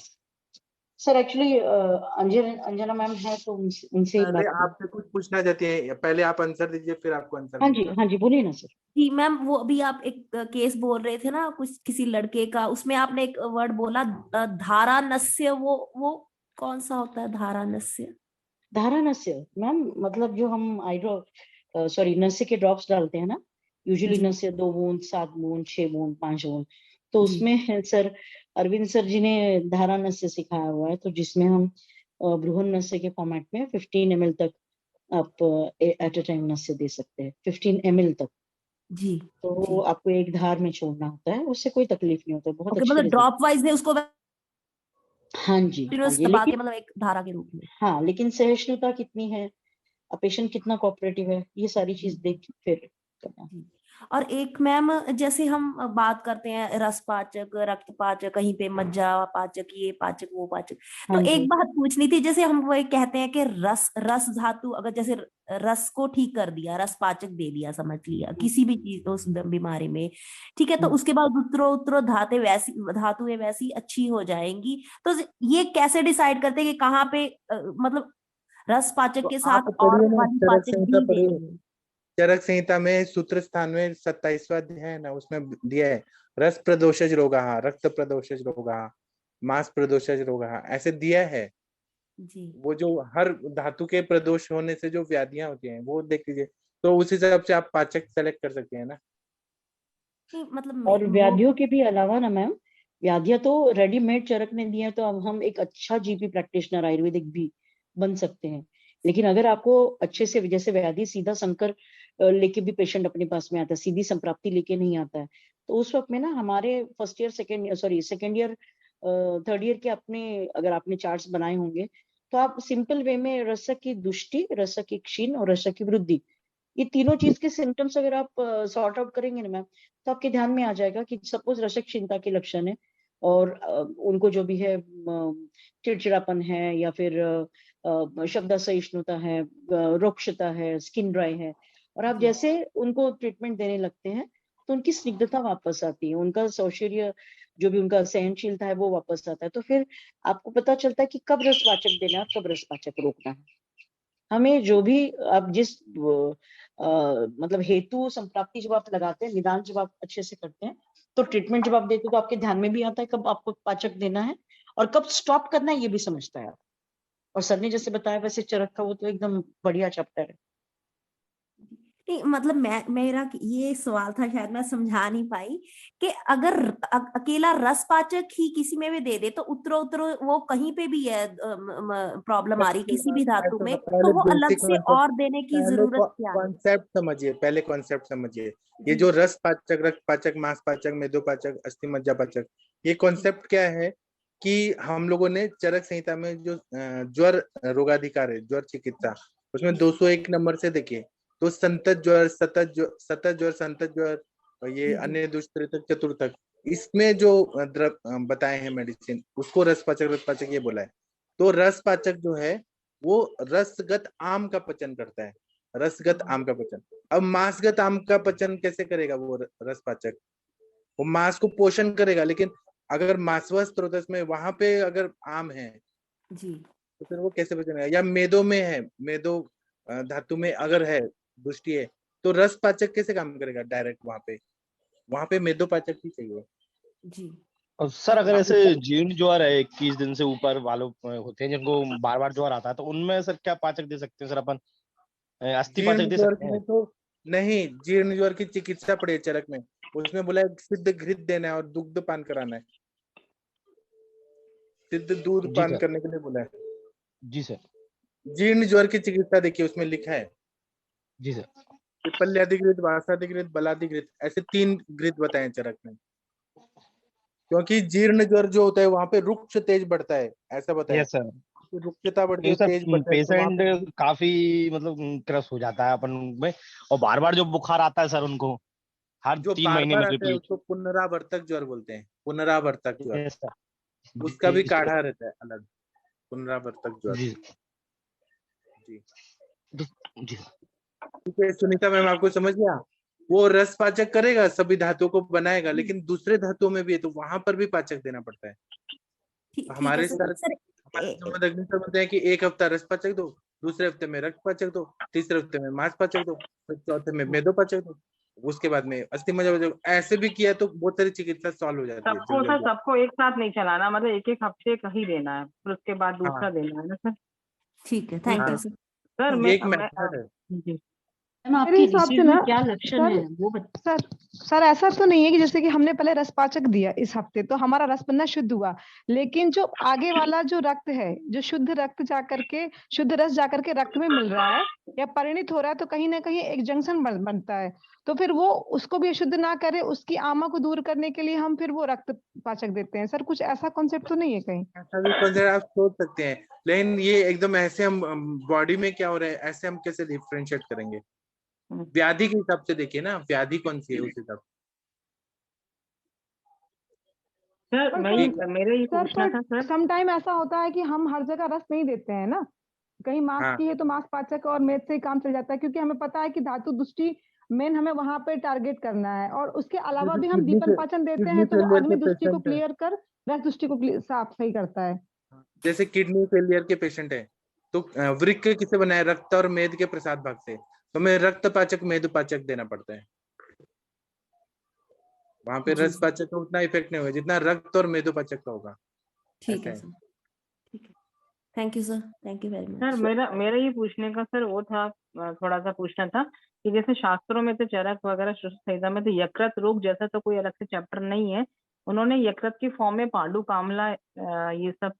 सर एक्चुअली अंजना मैम है तो उनसे ही पहले बात करें। आपसे कुछ पूछना चाहती हैं, पहले आप आंसर दीजिए फिर आपको आंसर हाँ जी, मिलेगा। हाँ जी, बोलिए ना सर। जी मैम, वो अभी आप एक केस बोल रहे थे ना, कुछ किसी लड़के का, उसमें आपने एक वर्ड बोला धारा नस्य, वो कौन सा होता है धारा नस्य? धारा नस्य मैम, मतलब जो हम सॉरी नस्य के ड्रॉप्स डालते हैं ना, यूजुअली जी नस्य 2 बूंद, 7 बूंद, 6 बूंद, 5 बूंद, तो जी। उसमें सर अरविंद सर जी ने धारा नस्य सिखाया हुआ है, तो जिसमें हम बृहन नस्य के फॉर्मेट में 15 ml तक आप एट अ टाइम नस्य दे सकते हैं, 15 ml तक। जी तो जी आपको एक धार में छोड़ना होता है, उससे कोई तकलीफ नहीं होता, बहुत ओके, अच्छे मतलब रिजल्ट। ड्रॉप वाइज है उसको हाँ जी, हाँ कंटिन्यूअस जी, दबा के, लेकिन मतलब एक धारा के रूप में। हाँ, लेकिन सहिष्णुता कितनी है, पेशेंट कितना कोऑपरेटिव है, ये सारी चीज देख के फिर करना। जी। और एक मैम, जैसे हम बात करते हैं रस पाचक, रक्त पाचक, कहीं पे मज्जा पाचक, ये पाचक वो पाचक, तो हाँ एक जी, बात पूछनी थी, जैसे हम वो कहते हैं कि रस रस धातु अगर जैसे रस को ठीक कर दिया, रस पाचक दे दिया, समझ लिया किसी भी चीज उस बीमारी में, ठीक है, तो उसके बाद उतरो उतरो धातुएं वैसी अच्छी हो जाएंगी। तो ये कैसे डिसाइड करते हैं कि कहाँ पे मतलब रस पाचक तो के आप साथ और पढ़िए ना, वाली चरक पाचक संहिता भी पढ़िए। देनी है? चरक संहिता में सूत्र स्थान में 27वां अध्याय है ना, उसमें दिया है रस प्रदोषज रोगाः, रक्त प्रदोषज रोगाः, मांस प्रदोषज रोगाः, ऐसे दिया है। जी वो जो हर धातु के प्रदोष होने से जो व्याधियां होती हैं वो देख लीजिए, तो उस हिसाब से आप पाचक सेलेक्ट कर सकते हैं ना। नहीं, मतलब और वो व्याधियों के भी अलावा ना मैम, व्याधियां तो रेडीमेड चरक ने दी है, तो अब हम एक अच्छा जीपी प्रैक्टिशनर आयुर्वेदिक भी बन सकते हैं। लेकिन अगर आपको अच्छे से, जैसे व्याधि सीधा संकर लेके भी पेशेंट अपने पास में आता है, सीधी संप्राप्ति लेके नहीं आता है, तो उस वक्त में ना हमारे first year second year third year के अपने, अगर आपने चार्ट्स बनाए होंगे, तो आप सिंपल वे में रसक की दुष्टि, रसक की क्षीण और रसक की वृद्धि, ये तीनों चीज के सिम्टम्स अगर आप सॉर्ट आउट करेंगे ना मैम, तो आपके ध्यान में आ जाएगा कि सपोज रसक चिंता के लक्षण है, और उनको जो भी है चिड़चिड़ापन है, या फिर शब्द असहिष्णुता है, रुक्षता है, स्किन ड्राई है, और आप जैसे उनको ट्रीटमेंट देने लगते हैं, तो उनकी स्निग्धता वापस आती है, उनका सौशर्य, जो भी उनका सहनशीलता है, वो वापस आता है। तो फिर आपको पता चलता है कि कब रसपाचक देना है, कब रसपाचक रोकना है। हमें जो भी आप जिस मतलब हेतु संप्राप्ति जब आप लगाते हैं, निदान जब आप अच्छे से करते हैं, तो ट्रीटमेंट जब आप देते हैं, तो आपके ध्यान में भी आता है कब आपको पाचक देना है और कब स्टॉप करना है, ये भी समझता है आप। और सर ने जैसे बताया वैसे चरक का वो तो एकदम बढ़िया चैप्टर है। नहीं, मतलब मेरा ये सवाल था, शायद मैं समझा नहीं पाई कि अगर अकेला रस पाचक ही किसी में भी दे दे, तो उतरो उतरो वो कहीं पे भी है प्रॉब्लम आ रही किसी भी धातु में, तो पहले वो अलग बेसिक से कॉन्सेप्ट, और देने की पहले जरूरत क्या है? कॉन्सेप्ट समझिए, पहले कॉन्सेप्ट समझिए। ये जी जो रस पाचक, रक्त पाचक, मांस पाचक, मेदो पाचक, अस्थि मज्जा पाचक, ये कॉन्सेप्ट क्या है कि हम लोगों ने चरक संहिता में जो ज्वर रोगाधिकार है, ज्वर चिकित्सा, उसमें 201 नंबर से देखिए, तो संतत ज्वर, सतत ज्वर, संतत ज्वर, और ये जी अन्य दुष्टतक चतुर्थक, इसमें जो बताए हैं मेडिसिन, उसको रस पाचक, रक्त पाचक ये बोला है। तो रस पाचक जो है वो रसगत आम का पचन करता है, रसगत आम का पचन। अब मांसगत आम का पचन कैसे करेगा वो रस पाचक? वो मांस को पोषण करेगा, लेकिन अगर मांसवा स्रोत में वहां पे अगर आम है, जी तो फिर वो कैसे पचेगा? या मेदो में है, मेदो धातु में अगर है दृष्टि है, तो रस पाचक कैसे काम करेगा डायरेक्ट वहां पे मेदो पाचक ही चाहिए। जी और सर अगर आपको ऐसे जीर्ण ज्वर है 21 दिन से ऊपर वालों होते हैं जिनको बार बार ज्वर आता है, तो उनमें सर क्या पाचक दे सकते हैं सर अपन? अस्थि पाचक जीर्ण दे ज्वर सकते हैं? में तो नहीं, जीर्ण ज्वर की चिकित्सा पड़ी है चरक में, उसमें बोला है सिद्ध घृत देना है और दुग्ध पान कराना है, सिद्ध दूध जी पान सर। करने के लिए बोला है। जी सर। जीर्ण ज्वर की चिकित्सा देखिए, उसमें लिखा है जी सर। पिप्पल्यादिघृत, वासादिघृत, बलादिघृत, ऐसे 3 घृत बताए चरक में। क्योंकि जीर्ण ज्वर जो होता है वहां पे रुक्ष तेज बढ़ता है, ऐसा बताया, यस सर। रुक्षता बढ़ती क्योंकि है, सर तेज बढ़ता है, तो वहां पे पेशेंट काफी मतलब क्रस हो जाता है अपन में, और बार बार जो बुखार आता है सर उनको हर जो 3 महीने बार में आता है रिपीट। उसको पुनरावर्तक ज्वर बोलते हैं, पुनरावर्तक ज्वर। Yes sir. उसका भी जी सर। काढ़ा रहता है अलग, पुनरावर्तक ज्वर। जी जी जी ठीक है सुनीता मैम, आपको समझ गया? वो रस पाचक करेगा, सभी धातुओं को बनाएगा, लेकिन दूसरे धातुओं में भी है, तो वहां पर भी पाचक देना पड़ता है। ठीक है हमारे सर। सर, सर हमारे संबंध अग्नि सर बोलते हैं कि एक हफ्ता रस पाचक दो, दूसरे हफ्ते में रक्त पाचक दो, तीसरे हफ्ते में मांस पाचक दो, फिर चौथे में मेदो पाचक दो, उसके बाद में अस्थि मज्जा पाचक दो। ऐसे भी किया तो बहुत सारी चिकित्सा सॉल्व हो जाती है सबको जल्दी सर, जल्दी। सबको एक साथ नहीं चलाना, मतलब एक एक हफ्ते का ही देना है, फिर उसके बाद दूसरा हाँ देना है ना सर? ठीक है, जी थैंक हाँ, you sir. Sir. Sir thank ये मैं एक मेथड है। जी मैम मेरे आपके हिसाब से डिसीज में ना क्या लक्षण सर है वो सर सर ऐसा तो नहीं है कि जैसे कि हमने पहले रसपाचक दिया इस हफ्ते तो हमारा रस बनना शुद्ध हुआ, लेकिन जो आगे वाला जो रक्त है, जो शुद्ध रक्त जाकर के शुद्ध रस जाकर के रक्त में मिल रहा है या परिणित हो रहा है, तो कहीं ना कहीं एक जंक्शन बनता है। तो फिर वो उसको भी अशुद्ध ना करे, उसकी आमा को दूर करने के लिए हम फिर वो रक्त पाचक देते हैं। सर कुछ ऐसा कॉन्सेप्ट तो नहीं है कहीं? ऐसा भी concept आप सोच सकते हैं, लेकिन ये एकदम ऐसे हम बॉडी में क्या हो रहा है ऐसे हम कैसे डिफरेंशिएट करेंगे? व्याधि के हिसाब से देखिए ना, व्याधि कौन सी है उस हिसाब से। सर मैं मेरा ये पूछना था सर। सम टाइम ऐसा होता है कि हम हर जगह रस नहीं देते हैं ना, कहीं मांस हाँ। की है तो मांस पाचक और मेद से ही काम चल जाता है, क्योंकि हमें पता है कि धातु दुष्टि मेन हमें वहां पे टारगेट करना है, और उसके अलावा भी हम दीपन पाचन देते हैं तो वो अग्नि दुष्टि को क्लियर कर रस दुष्टि को साफ सही करता है। जैसे किडनी फेलियर के पेशेंट है तो वृक्क किसे बनाए? रक्त और मेद के प्रसाद भाग से, तो हमें रक्त पाचक मेद पाचक देना पड़ता है। वहां पे रस पाचक का उतना इफेक्ट नहीं होगा जितना रक्त और मेदो पाचक का होगा। ठीक है सर, ठीक है, thank you sir, thank you very much. Sir मेरा ये पूछने का सर वो था, थोड़ा सा पूछना था कि जैसे शास्त्रों में तो चरक वगैरह श्रुत संहिता में तो यकृत रोग जैसा तो कोई अलग से चैप्टर नहीं है, उन्होंने यकृत की फॉर्म में पांडु कामला ये सब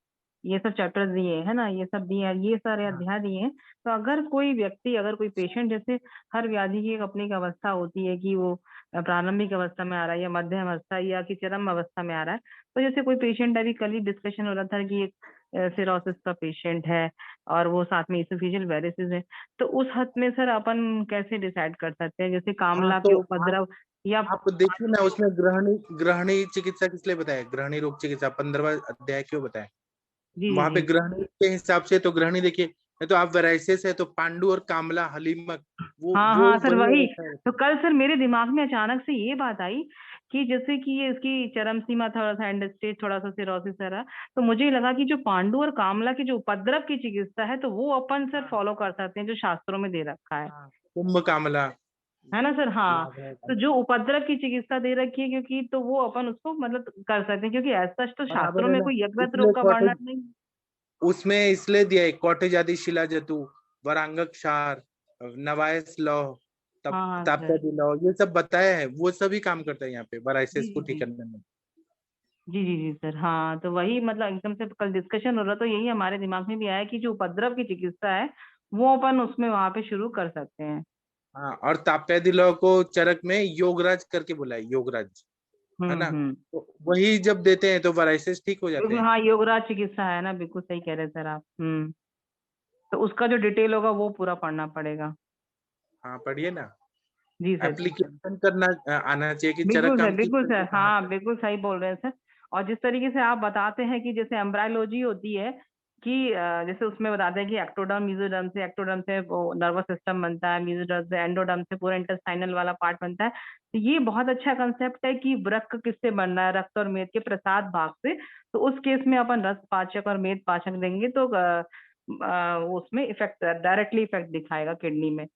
चैप्टर्स दिए है ना, ये सब दिए, ये सारे अध्याय दिए हैं। तो अगर कोई व्यक्ति, अगर कोई पेशेंट, जैसे हर व्याधि की एक अपनी एक अवस्था होती है कि वो प्रारंभिक अवस्था में आ रहा है या मध्यम अवस्था या कि चरम अवस्था में आ रहा है, तो जैसे कोई पेशेंट, अभी कल ही डिस्कशन हो रहा था कि एक सिरोसिस का पेशेंट है और वो साथ में इसोफेजियल वेरिसिस है, तो उस हद में सर अपन कैसे डिसाइड कर सकते हैं, जैसे कामला के उपद्रव या आप देखिए ना उसमें ग्रहणी चिकित्सा किस लिए बताया? ग्रहणी रोग चिकित्सा 15वां अध्याय क्यों बताया? वहां पे ग्रहणी के हिसाब से तो ग्रहणी देखिए, तो आप वेराइसिस है तो पांडु और कामला हलीमक हाँ सर वही। तो कल सर मेरे दिमाग में अचानक से ये बात आई कि जैसे कि ये इसकी चरम सीमा थोड़ा सा एंड स्टेज थोड़ा सा सिरोसिस है, तो मुझे लगा कि जो पांडु और कामला की जो उपद्रव की चिकित्सा है तो वो अपन सर फॉलो कर सकते हैं जो शास्त्रों में दे रखा है, कुंभ कामला है ना सर। हाँ, तो जो उपद्रव की चिकित्सा दे रखी है क्योंकि, तो वो अपन उसको मतलब कर सकते हैं, क्योंकि ऐसा तो शास्त्रों में कोई यकृत रोग का वर्णन नहीं उसमें इसलिए दिया है। कॉटेज आदि शिला जतु, वरांगक क्षार, नवायस लौह, ताप्यादि लौह, ये सब बताया है, वो सभी काम करता है यहाँ पे वेराइसिस को ठीक करने में। जी जी जी सर। हाँ, तो वही मतलब एकदम से कल डिस्कशन हो रहा, तो यही हमारे दिमाग में भी आया कि जो उपद्रव की चिकित्सा है वो अपन उसमें वहां पे शुरू कर सकते हैं। हाँ, और ताप्यादि लौह को चरक में योगराज करके बोला है, योगराज, है ना, तो वही जब देते हैं तो वेराइसिस ठीक हो जाते हैं। हाँ, योगराज चिकित्सा है ना, बिल्कुल सही कह रहे हैं सर आप। तो उसका जो डिटेल होगा वो पूरा पढ़ना पड़ेगा। हाँ पढ़िए ना, जी सर, एप्लीकेशन करना आना चाहिए कि बिल्कुल चरक सर, बिल्कुल सर, हाँ बिल्कुल सही बोल रहे हैं सर। और जिस तरीके से आप बताते हैं कि जैसे एम्ब्रायोलॉजी होती है कि जैसे उसमें बताते हैं कि एक्टोडर्म मेसोडर्म से, एक्टोडर्म से वो नर्वस सिस्टम बनता है, मेसोडर्म से, एंडोडर्म से पूरा इंटेस्टाइनल वाला पार्ट बनता है। तो ये बहुत अच्छा कंसेप्ट है कि वृक्क किससे बन रहा है, रक्त और मेद के प्रसाद भाग से। तो उस केस में अपन रस पाचक और मेद पाचक देंगे तो उसमें इफेक्ट, डायरेक्टली इफेक्ट दिखाएगा किडनी में।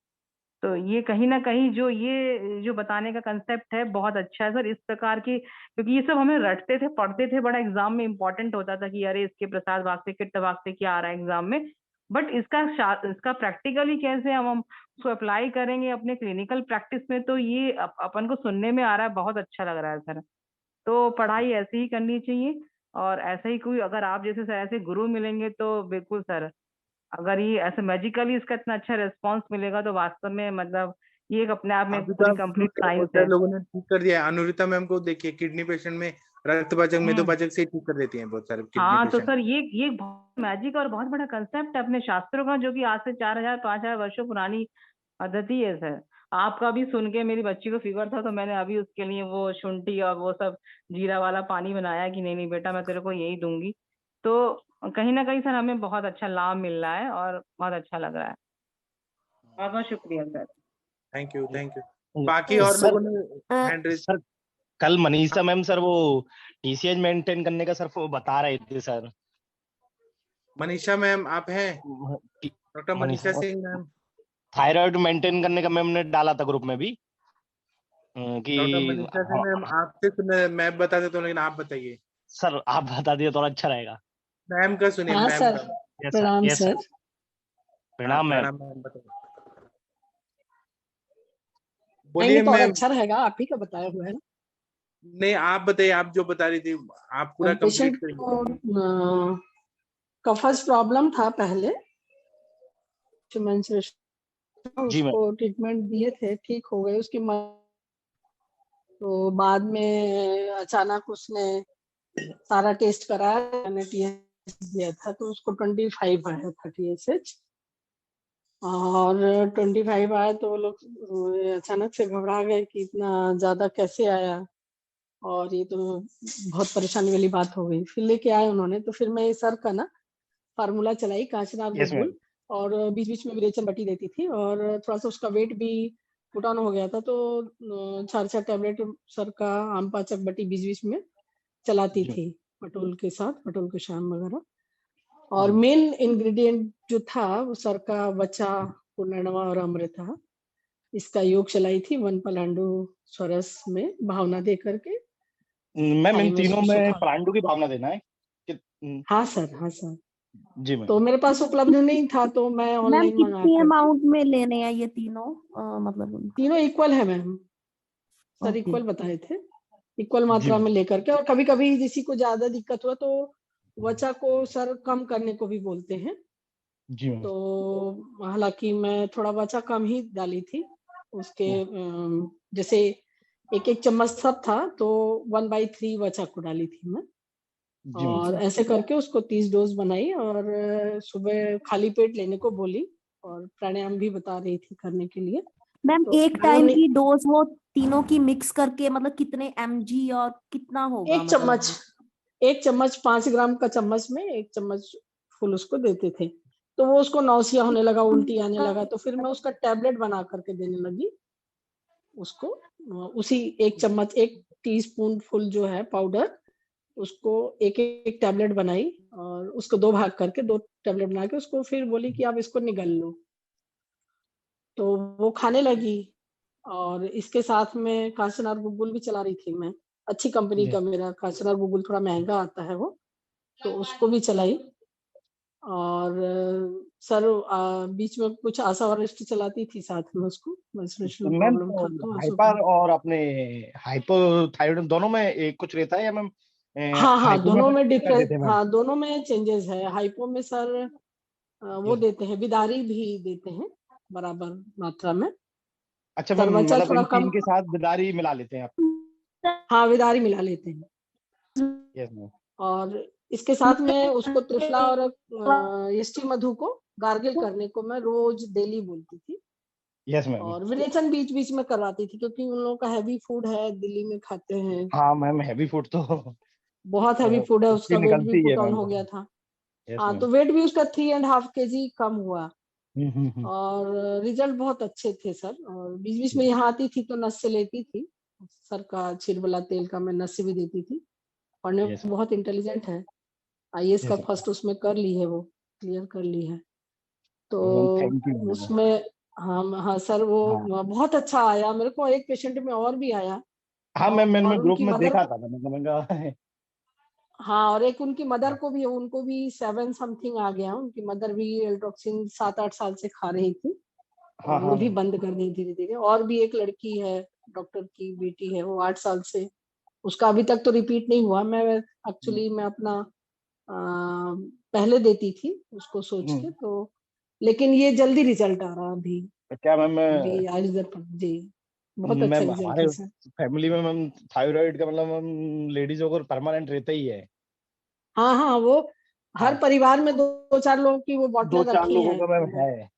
तो ये कहीं ना कहीं ये जो बताने का कंसेप्ट है बहुत अच्छा है सर, इस प्रकार की, क्योंकि ये सब हमें रटते थे, पढ़ते थे, बड़ा एग्जाम में इंपॉर्टेंट होता था कि अरे इसके प्रसाद भाग से, किट भाग से क्या आ रहा है एग्जाम में, बट इसका प्रैक्टिकली कैसे हम उसको अप्लाई करेंगे अपने क्लिनिकल प्रैक्टिस में, तो ये अपन को सुनने में आ रहा है, बहुत अच्छा लग रहा है सर। तो पढ़ाई ऐसे ही करनी चाहिए, और ऐसा ही कोई अगर आप जैसे सर ऐसे गुरु मिलेंगे तो बिल्कुल सर, अगर ये ऐसे मैजिकली इसका इतना अच्छा रिस्पांस मिलेगा तो वास्तव में मतलब ये एक अपने आप में पूरी कंप्लीट साइंस है। लोगों ने ठीक कर दिया है। अनुरिता मैम को देखिए, किडनी पेशेंट में रक्त पाचक मेदोपाचक से ठीक कर देती हैं बहुत सारे किडनी हाँ, तो पेशेंट। सर ये बहुत मैजिक और बहुत बड़ा कंसेप्ट है अपने शास्त्रों का, जो कि आज से 4000-5000 वर्षों पुरानी पद्धति है सर। आपका भी सुन के मेरी बच्ची को फीवर था तो मैंने अभी उसके लिए वो शुंठी और वो सब जीरा वाला पानी बनाया कि नहीं बेटा मैं तेरे को यही दूंगी। तो कहीं ना कहीं सर हमें बहुत अच्छा लाभ मिल रहा है और बहुत अच्छा लग रहा है। बहुत बहुत शुक्रिया sir. Thank you, thank you. बाकी और लोगों ने हैंड रेज। सर कल मनीषा मैम सर वो टीसीएच मेंटेन करने का सर वो बता रहे थे सर। मनीषा मैम आप हैं? Doctor Manisha Singh ma'am. Thyroid maintain करने का मैम ने डाला था ग्रुप में भी कि डॉक्टर मनीषा सिंह मैम आपसे सुने, मैं बता देता हूँ लेकिन आप बताइए। सर आप बता दिए थोड़ा अच्छा रहेगा। मैम का सुनिए। हाँ मैम सर, का प्रणाम सर। प्रणाम मैम। बताइए। नहीं, बोलिए। ये तो और मैं अच्छा रहेगा, आप ही का बताया हुआ है ना। नहीं, आप बताइए, आप जो बता रही थी आप पूरा पेशेंट कंप्लीट करिए। को कफज प्रॉब्लम था पहले, जी मैम। उसको ट्रीटमेंट दिए थे, ठीक हो गए। उसकी तो बाद में अचानक उसने सारा टेस्ट कराया, मैंने TSH दिया था तो उसको 25 आया था TSH। और 25 आया तो वो लोग अचानक से घबरा गए कि इतना ज्यादा कैसे आया, और ये तो बहुत परेशानी वाली बात हो गई। फिर लेके आए उन्होंने, तो फिर मैं सर का ना फार्मूला चलाई, कांचनार यस मैम। गुलगुल, और बीच बीच में विरेचन बटी देती थी, और थोड़ा सा उसका वेट भी पुट ऑन हो गया था, तो 4 टैबलेट सर का आम पाचक बटी बीच बीच में चलाती जी थी, पटोल के साथ, पटोल के शाम वगैरह। और जी मेन इंग्रेडिएंट जो था वो सर का वचा, पुनर्नवा और अमृता, इसका योग चलाई थी 1 पलांडु स्वरस में भावना दे करके। मैम, थाई इन में तीनों उसको में सुखा। पलांडू की भावना देना है कि? हाँ सर, हाँ सर। जी मैम। तो मेरे पास उपलब्ध नहीं था तो मैं मैम ऑनलाइन मंगा कितनी करके। अमाउंट में लेने हैं ये तीनों, मतलब? तीनों इक्वल है मैम, सर ओके। इक्वल बताए थे, इक्वल जी मात्रा मैम। में लेकर के। और कभी कभी किसी को ज्यादा दिक्कत हुआ तो वचा को सर कम करने को भी बोलते हैं। जी मैम। तो हालांकि मैं थोड़ा वचा कम ही डाली थी उसके, जैसे 1 चम्मच सब था तो 1/3 वचा को डाली थी मैं। जी मैम। और ऐसे करके उसको 30 डोज बनाई, और सुबह खाली पेट लेने को बोली, और प्राणायाम भी बता रही थी करने के लिए। मैम तो एक टाइम की डोज वो तीनों की मिक्स करके, मतलब कितने mg और कितना होगा, 1 मतलब? चम्मच, 1 चम्मच 5 ग्राम का चम्मच में 1 चम्मच फुल उसको देते थे। तो वो उसको नौसिया होने लगा, उल्टी आने लगा, तो फिर मैं उसका टैबलेट बना करके देने लगी उसको। उसी 1 चम्मच, 1 टीस्पून फुल जो है पाउडर, उसको एक एक टैबलेट बनाई, और उसको 2 भाग करके 2 टैबलेट बना के उसको फिर बोली कि आप इसको निगल लो। तो वो खाने लगी। और इसके साथ में कांचनार गुगुल भी चला रही थी मैं, अच्छी कंपनी जी का, मेरा कांचनार गुगुल थोड़ा महंगा आता है वो, तो उसको भी चलाई। और सर बीच में कुछ आशा वरिष्ठ चलाती थी साथ में उसको, मेंस्ट्रुएशन मैम, प्रॉब्लम तो था तो आशा को। हाइपर और अपने हाइपोथायराइड दोनों में एक कुछ रहता है या मैम? हाँ हाँ, हाइपो में दोनों में कर डिफरेंस, देते हैं मैम? हाँ दोनों में चेंजेस है। हाइपो में सर वो यस। देते हैं, बिदारी भी देते हैं बराबर मात्रा में। अच्छा मैम, सरवचा मतलब थोड़ा इन कम, तीन के साथ बिदारी मिला लेते हैं आप? हाँ बिदारी मिला लेते हैं। Yes ma'am. और इसके साथ में उसको त्रिफला और यष्टि मधु को गार्गिल करने को मैं रोज डेली बोलती थी। Yes ma'am. और विरेचन बीच बीच में करवाती थी, क्योंकि उन लोगों का हैवी फूड है, दिल्ली में खाते हैं, हाँ मैम, हैवी फूड तो बहुत हैवी फूड है, उसकी उसका वेट भी निकलती ही है पुट ऑन मैम। हो गया था। यस हाँ, मैम। तो वेट भी उसका 3.5 kg कम हुआ। हम्म। और रिजल्ट बहुत अच्छे थे सर। और बीच बीच में यहाँ आती थी तो नस से लेती थी, सर का छिलबला तेल का मैं नस से भी देती थी। पढ़ने यस में बहुत इंटेलिजेंट है, IAS का यस फर्स्ट उसमें कर ली है, वो क्लियर कर ली है। तो मैम, थैंक यू मैम। उसमें, हाँ हाँ सर, वो हाँ बहुत अच्छा आया मेरे को। एक पेशेंट में और भी आया, हाँ मैम, मैंने और ग्रुप उनकी में मदर देखा को, था, मैंने कहा हाँ, और एक उनकी मदर को भी, उनको भी 7 समथिंग आ गया। उनकी मदर भी एल्ट्रोक्सिन 7-8 साल से खा रही थी, हाँ और वो हाँ भी बंद कर दी धीरे धीरे। और भी एक लड़की है, डॉक्टर की बेटी है, वो 8 साल से, उसका अभी तक तो रिपीट नहीं हुआ। मैं एक्चुअली मैं अपना पहले देती थी उसको सोच के, तो लेकिन ये जल्दी रिजल्ट आ रहा अभी, क्या मैम? अभी आज दर्पण जी, बहुत अच्छा मैम, रिजल्ट हमारे है सर। फैमिली में मैम थायराइड का मतलब मैम लेडीजों को परमानेंट रहता ही है। हाँ हाँ, वो हर हाँ, परिवार में 2-4 लोगों की वो बोतलें 2-4 रखी लोगों हैं, का मैम तो है।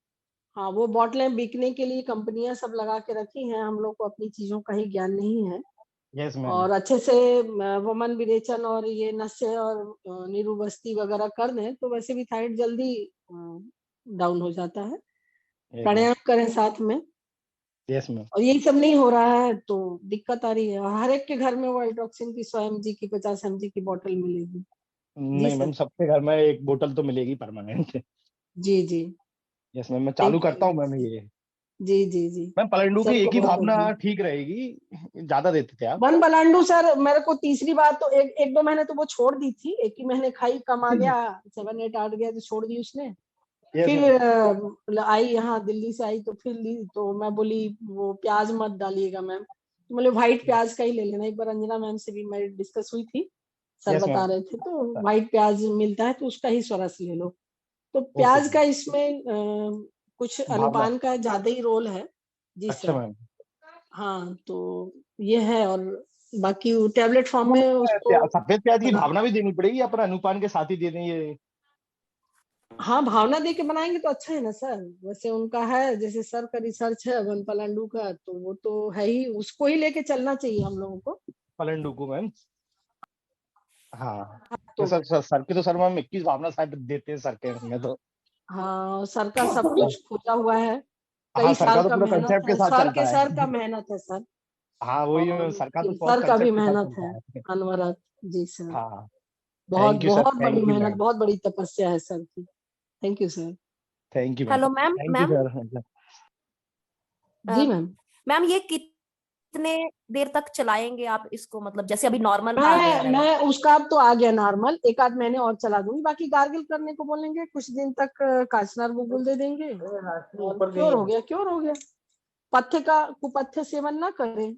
हाँ, वो बोतलें बिकने के लिए कंपनियां सब लगा के रखी हैं। हम लोग को अपनी चीजों का ही ज्ञान नहीं है। Yes ma'am. और अच्छे से वमन विरेचन और ये नस्य और निरुबस्ती वगैरह कर दें तो वैसे भी थायराइड जल्दी डाउन हो जाता है। Yes ma'am. प्राणायाम करें साथ में, यस मैम। और यही सब नहीं हो रहा है तो दिक्कत आ रही है। और हर एक के घर में वो एल्ट्रोक्सिन की 100 mg की 50 mg की बोतल मिलेगी। जी नहीं मैम, सर, सबके घर में एक बोतल तो मिलेगी परमानेंट। जी जी, यस मैम, मैं चालू थैंक करता यू। हूँ मैम ये। जी जी जी, मैम, पलंडू की सर एक को ही बहुत बहुत भावना धन्यवाद। ठीक रहेगी? ज्यादा देते थे आप? 1 पलांडू सर, मेरे को तीसरी बार तो एक 2 महीने तो वो छोड़ दी थी, एक ही महीने खाई, कम आ गया, 7-8 गया तो छोड़ दी उसने। Yes, फिर ma'am. आई यहाँ दिल्ली से आई तो फिर ली, तो मैं बोली वो प्याज मत डालिएगा मैम, तो बोले व्हाइट प्याज का ही ले लेना। एक बार अंजना मैम से भी मेरी डिस्कस हुई थी, सर Yes, बता ma'am. रहे थे, तो व्हाइट प्याज मिलता है तो उसका ही स्वरस ले लो। तो Okay, प्याज ma'am. का इसमें कुछ भावना. अनुपान का ज्यादा ही रोल है जी अच्छा सर। मैम. हाँ तो ये है, और बाकी टैबलेट फॉर्म में उसको सफेद प्याज की बना, भावना भी देनी पड़ेगी, अपना अनुपान के साथ ही दे दें ये? हाँ भावना दे के बनाएंगे तो अच्छा है ना सर। वैसे उनका है, जैसे सर का रिसर्च है वन पलांडू का, तो वो तो है ही, उसको ही लेके चलना चाहिए हम लोगों को। पलंडू को मैम. हाँ तो सर के तो सर मैम 21 भावना शायद देते हैं सर के में तो. हाँ सर का सब कुछ खोजा हुआ है, हाँ कई सर का साल तो का पूरा मेहनत कंसेप्ट के है, साथ चलता है. सर का मेहनत है सर। हाँ वही और सर का तो बहुत सर का भी कंसेप्ट के साथ मेहनत चलता है, है. अनवरत जी सर। हाँ. बहुत थैंक यू सर, बहुत बड़ी थैंक यू मेहनत, मैम. बहुत बड़ी तपस्या है सर की। Thank you sir. Thank you ma'am. Hello ma'am. Thank you ma'am sir. जी मैम। मैम ये कितने देर तक चलाएंगे आप इसको, मतलब जैसे अभी नॉर्मल आ गया है? मैं उसका अब तो आ गया नॉर्मल, एक आध महीने और चला दूंगी, बाकी गार्गिल करने को बोलेंगे कुछ दिन तक, काचनार गुगुल दे देंगे और क्योर हो गया, क्योर हो गया। पथ्य का कुपथ्य सेवन ना करें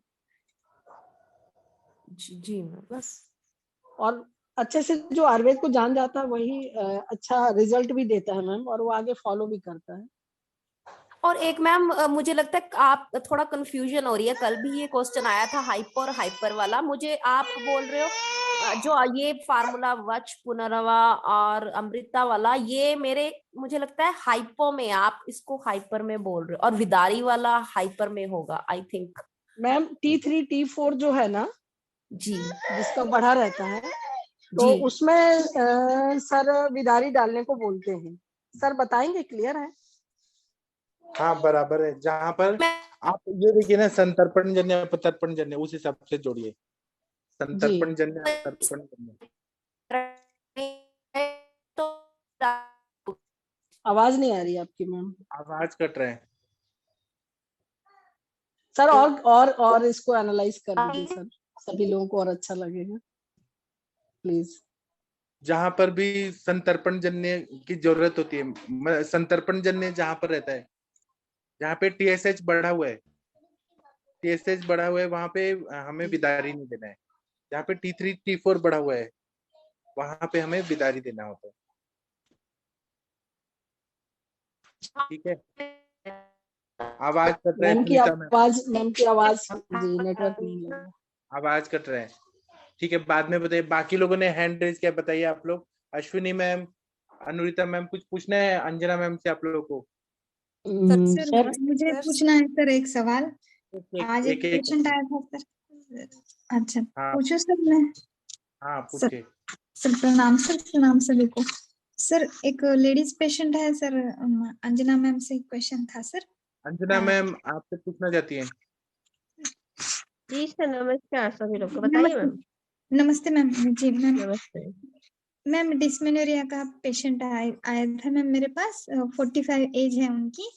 जी मैम। बस। और अच्छे से जो आयुर्वेद को जान जाता है वही अच्छा रिजल्ट भी देता है मैम, और वो आगे फॉलो भी करता है। और एक मैम मुझे लगता है आप थोड़ा कंफ्यूजन हो रही है, कल भी ये क्वेश्चन आया था हाइपो और हाइपर वाला। मुझे आप बोल रहे हो जो ये फार्मूला वच पुनर्वा और अमृता वाला, ये मुझे लगता है हाइपो में, आप इसको हाइपर में बोल रहे हो, और विदारी वाला हाइपर में होगा I think. Ma'am T3 T4 जो है ना जी, जिसका बढ़ा रहता है, तो जी उसमें सर विदारी डालने को बोलते हैं। सर बताएंगे, क्लियर है? हाँ बराबर है। जहाँ पर आप ये देखिए ना, संतर्पण जन्य अपतर्पण जन्य, उस हिसाब से जोड़िए। संतर्पण जन्य अपतर्पण जन्य। आवाज नहीं आ रही आपकी मैम। आवाज कट रहा है सर और इसको एनालाइज कर दीजिए सर, सभी लोगों को और अच्छा लगेगा प्लीज। जहां पर भी संतर्पण जन्य की जरूरत होती है, संतर्पण जन्य जहां पर रहता है, जहाँ पे TSH बढ़ा हुआ है, TSH बढ़ा हुआ है, वहां पे हमें विदारी नहीं देना है। जहाँ पे T3 T4 बढ़ा हुआ है, वहां पे हमें विदारी देना होता है। ठीक है। आवाज कट रहा है मैम की सुनीता मैम, आवाज जी नेटवर्क नहीं लग रहा। आवाज कट रहा है। ठीक है, बाद में बताइए। बाकी लोगों ने हैंड रेज किया, बताइए आप लोग। अश्विनी मैम, अनुरिता मैम, कुछ पूछना है अंजना मैम से आप लोगों को? सर मुझे पूछना है सर एक सवाल। आज एक एक पेशेंट आया था सर। अच्छा हाँ पूछो सर मैं। हाँ सर पूछिए। प्रणाम सभी को। सर एक लेडीज पेशेंट है सर, अंजना मैम से क्वेश्चन था सर। अंजना मैम आपसे पूछना चाहती हैं? जी सर नमस्कार सभी लोग को, बताइए मैम। नमस्ते मैम। जी मैम। नमस्ते मैम डिस्मेनोरिया का पेशेंट आया था मैम मेरे पास। 45 एज है उनकी,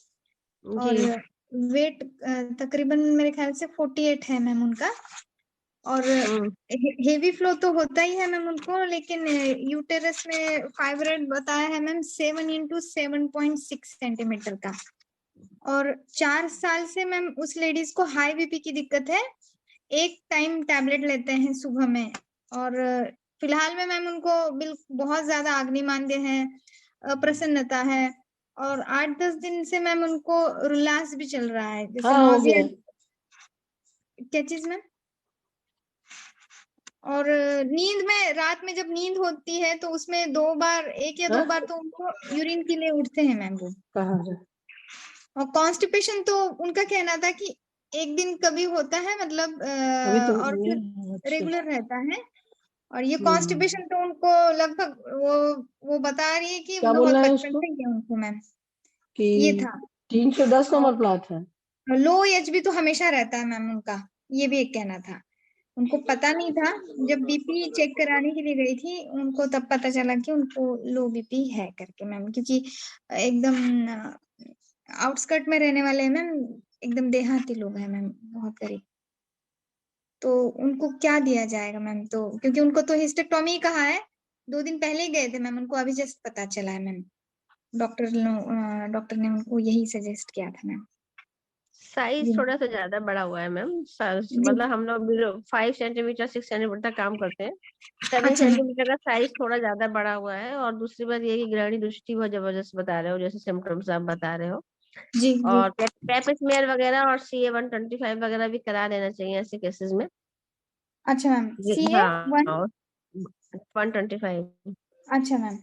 और जी वेट तकरीबन मेरे ख्याल से 48 है मैम उनका। और हेवी फ्लो तो होता ही है मैम उनको, लेकिन यूटेरस में फाइब्रॉइड बताया है मैम 7 × 7.6 सेंटीमीटर का। और 4 साल से मैम उस लेडीज को हाई बीपी की दिक्कत है, एक टाइम टैबलेट लेते हैं सुबह में। और फिलहाल में मैम उनको बहुत ज्यादा अग्निमांद्य है, प्रसन्नता है, और 8-10 दिन से मैम उनको रुलास भी चल रहा है, जैसे हाँ, हो नौजिया। गया। क्या चीज मैम? और नींद में, रात में जब नींद होती है तो उसमें 1 या 2 बार तो उनको यूरिन के लिए उठते हैं मैम वो। और कॉन्स्टिपेशन तो उनका कहना था कि एक दिन कभी होता है, मतलब अभी तो और फिर अच्छा। रेगुलर रहता है। और ये कॉन्स्टिपेशन तो उनको लगभग वो बता रही है कि क्या बहुत बोलना है बचपन उसको से ही है उनको मैम कि ये था। 3 से 10 नंबर प्लॉट है। लो एच भी तो हमेशा रहता है मैम उनका, ये भी एक कहना था। उनको पता नहीं था, जब बीपी चेक कराने के लिए गई थी उनको तब पता चला कि उनको लो बीपी है करके मैम, क्योंकि एकदम आउटस्कर्ट में रहने वाले हैं मैम, एकदम देहाती लोग हैं मैम, बहुत गरीब। तो उनको क्या दिया जाएगा मैम? तो क्योंकि उनको तो हिस्टेक्टोमी कहा है, 2 दिन पहले ही गए थे मैम, उनको अभी जस्ट पता चला है मैम। डॉक्टर ने उनको यही सजेस्ट किया था मैम। साइज जी थोड़ा सा ज्यादा बड़ा हुआ है मैम। जी मतलब हम लोग 5 सेंटीमीटर 6 सेंटीमीटर तक काम करते हैं। 7 अच्छा मैम। सेंटीमीटर का साइज थोड़ा ज्यादा बड़ा हुआ है। और दूसरी बात ये कि ग्रहणी दृष्टि बहुत जबरदस्त बता रहे हो, जैसे सिम्टम्स आप बता रहे हो। जी जी और पेप स्मेयर वगैरह और CA 125 वगैरह भी करा लेना चाहिए ऐसे केसेस में। अच्छा मैम, CA हाँ 125। अच्छा मैम,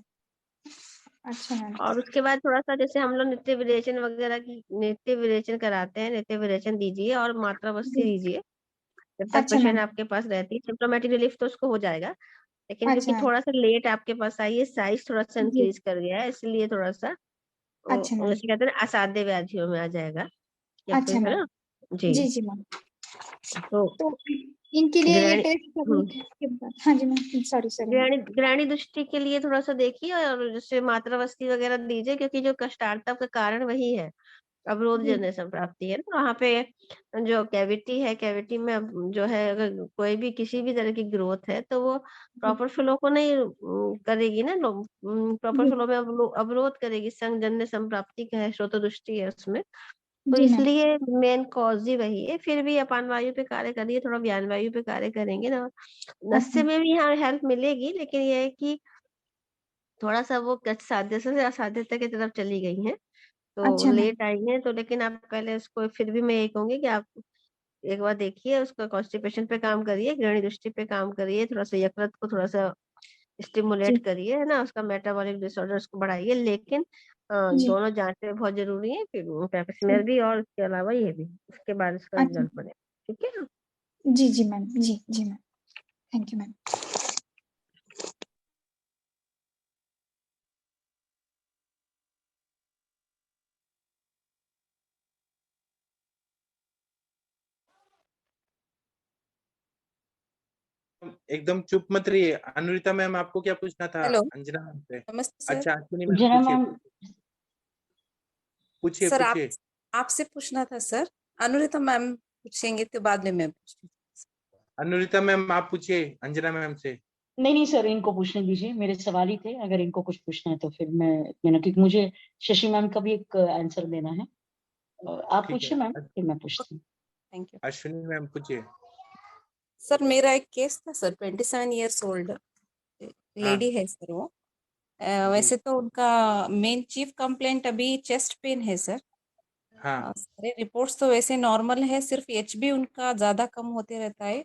अच्छा मैम। और उसके बाद थोड़ा सा जैसे हम लोग नृत्य विरेचन वगैरह की नृत्य विरेचन कराते हैं, नृत्य विरेचन दीजिए और मात्रा बस्ती जी दीजिए जब तक अच्छा पेशेंट मैम, आपके पास रहती है। सिम्प्टोमेटिक रिलीफ तो उसको हो जाएगा, लेकिन अच्छा क्योंकि मैम। थोड़ा सा लेट आपके पास आई है, साइज थोड़ा सा जी इंक्रीज कर गया है, इसलिए थोड़ा सा अच्छा मैम, जैसे कहते हैं ना असाध्य व्याधियों में आ जाएगा या अच्छा फिर, है मैम। ना। जी जी जी मैम। तो तो इनके लिए ये ग्रहणी टेस्ट करने के बाद, हाँ जी मैम, सॉरी सॉरी मैम। ग्रहणी दृष्टि के लिए थोड़ा सा देखिए और जैसे मात्रावस्थी वगैरह दीजिए, क्योंकि जो कष्टार्ता का कारण वही है, अवरोध जी जन्य संप्राप्ति है ना। वहाँ पे जो कैविटी है, कैविटी में अब जो है अगर कोई भी किसी भी तरह की ग्रोथ है तो वो जी प्रॉपर फ्लो को नहीं करेगी ना, प्रॉपर जी फ्लो में अवरोध करेगी। संजन्य संप्राप्ति का है, श्रोत दृष्टि है उसमें। तो जी मैम। इसलिए मेन कॉज ही वही है। फिर भी अपान वायु पे कार्य करिए, थोड़ा व्यान वायु पे कार्य करेंगे ना, अच्छा नस्य में भी यहाँ हेल्प मिलेगी, लेकिन ये है कि थोड़ा सा वो साध्यता से असाध्यता की तरफ चली गई है, तो अच्छा मैम। लेट आई है। तो लेकिन आप पहले उसको, फिर भी मैं यही कहूंगी कि आप एक बार देखिए, उसका कॉन्स्टिपेशन पे काम करिए, ग्रहणी दृष्टि पे काम करिए, थोड़ा सा यकृत को थोड़ा सा जी स्टिमुलेट करिए, है ना, उसका मेटाबॉलिक डिसऑर्डर्स को बढ़ाइए। लेकिन जी दोनों जांचें बहुत जरूरी है, फिर पेप्समेयर जी भी और उसके अलावा ये भी, उसके बाद इसका अच्छा रिजल्ट बने। ठीक है ना। जी जी मैम, जी जी मैम, थैंक यू मैम। एकदम चुप मत रहिए। अनुरिता मैम, आपको क्या पूछना था हेलो, अंजना मैम से? नमस्ते सर। अच्छा अश्विनी मैम, जना पूछिए मैम, पूछिए सर पूछिए। आपसे पूछना था सर। अनुरिता मैम पूछेंगे तो बाद में मैं पूछूंगी। अनुरिता मैम आप पूछिए अंजना मैम से। नहीं नहीं सर, इनको पूछने दीजिए, मेरे सवाल ही थे। अगर इनको कुछ पूछना है तो फिर मैं क्योंकि मुझे शशि मैम का भी एक आंसर देना है। आप ठीक पूछिए मैम, है, फिर मैं पूछती हूँ। थैंक यू अश्विनी मैम पूछिए। सर। मेरा एक केस था सर, 27 ईयर्स ओल्ड हाँ लेडी है सर वो। जी वैसे तो उनका मेन चीफ कंप्लेंट अभी चेस्ट पेन है सर। हाँ सारे रिपोर्ट्स तो वैसे नॉर्मल है, सिर्फ HB उनका ज्यादा कम होते रहता है।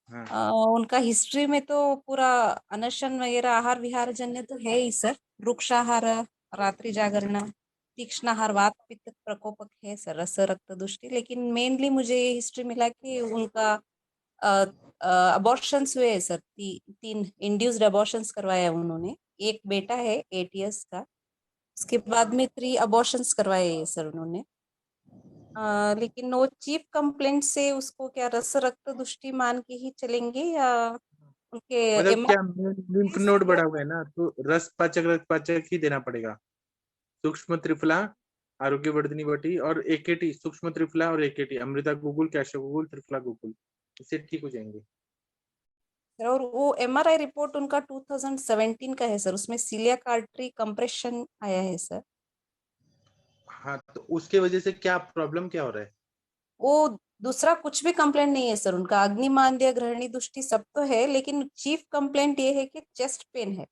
हाँ उनका हिस्ट्री में तो पूरा अनशन वगैरह आहार विहार जन्य तो है ही सर। वृक्षाहार, रात्रि जागरण, तीक्ष्ण आहार, वात पित्त प्रकोपक है सर, रस रक्त दुष्टि। लेकिन मेनली मुझे ये हिस्ट्री मिला कि उनका अबॉर्शंस हुए हैं सर। 3 इंड्यूस्ड अबॉर्शंस करवाया उन्होंने। एक बेटा है 8 इयर्स का, उसके बाद में 3 अबॉर्शंस करवाए हैं सर उन्होंने। लेकिन वो चीफ कंप्लेंट से उसको क्या रस रक्त दुष्टि मान के ही चलेंगे, या उनके मतलब क्या, लिम्फ नोड MRI? बढ़ा हुआ है ना, तो रक्त पाचक ही देना पड़ेगा। सूक्ष्म त्रिफला, आरोग्यवर्धिनी बटी और AKT, सूक्ष्म त्रिफला और AKT, Amrita Google, cashew Google, triphala Google, इससे ठीक हो जाएंगे। और वो MRI रिपोर्ट उनका 2017 का है सर, उसमें सीलियाक आर्टरी कंप्रेशन आया है सर। हाँ तो उसके वजह से क्या प्रॉब्लम क्या हो रहा है? वो दूसरा कुछ भी कंप्लेंट नहीं है सर उनका। अग्निमांद्य, ग्रहणी दृष्टि सब तो है, लेकिन चीफ कंप्लेंट ये है कि चेस्ट पेन है।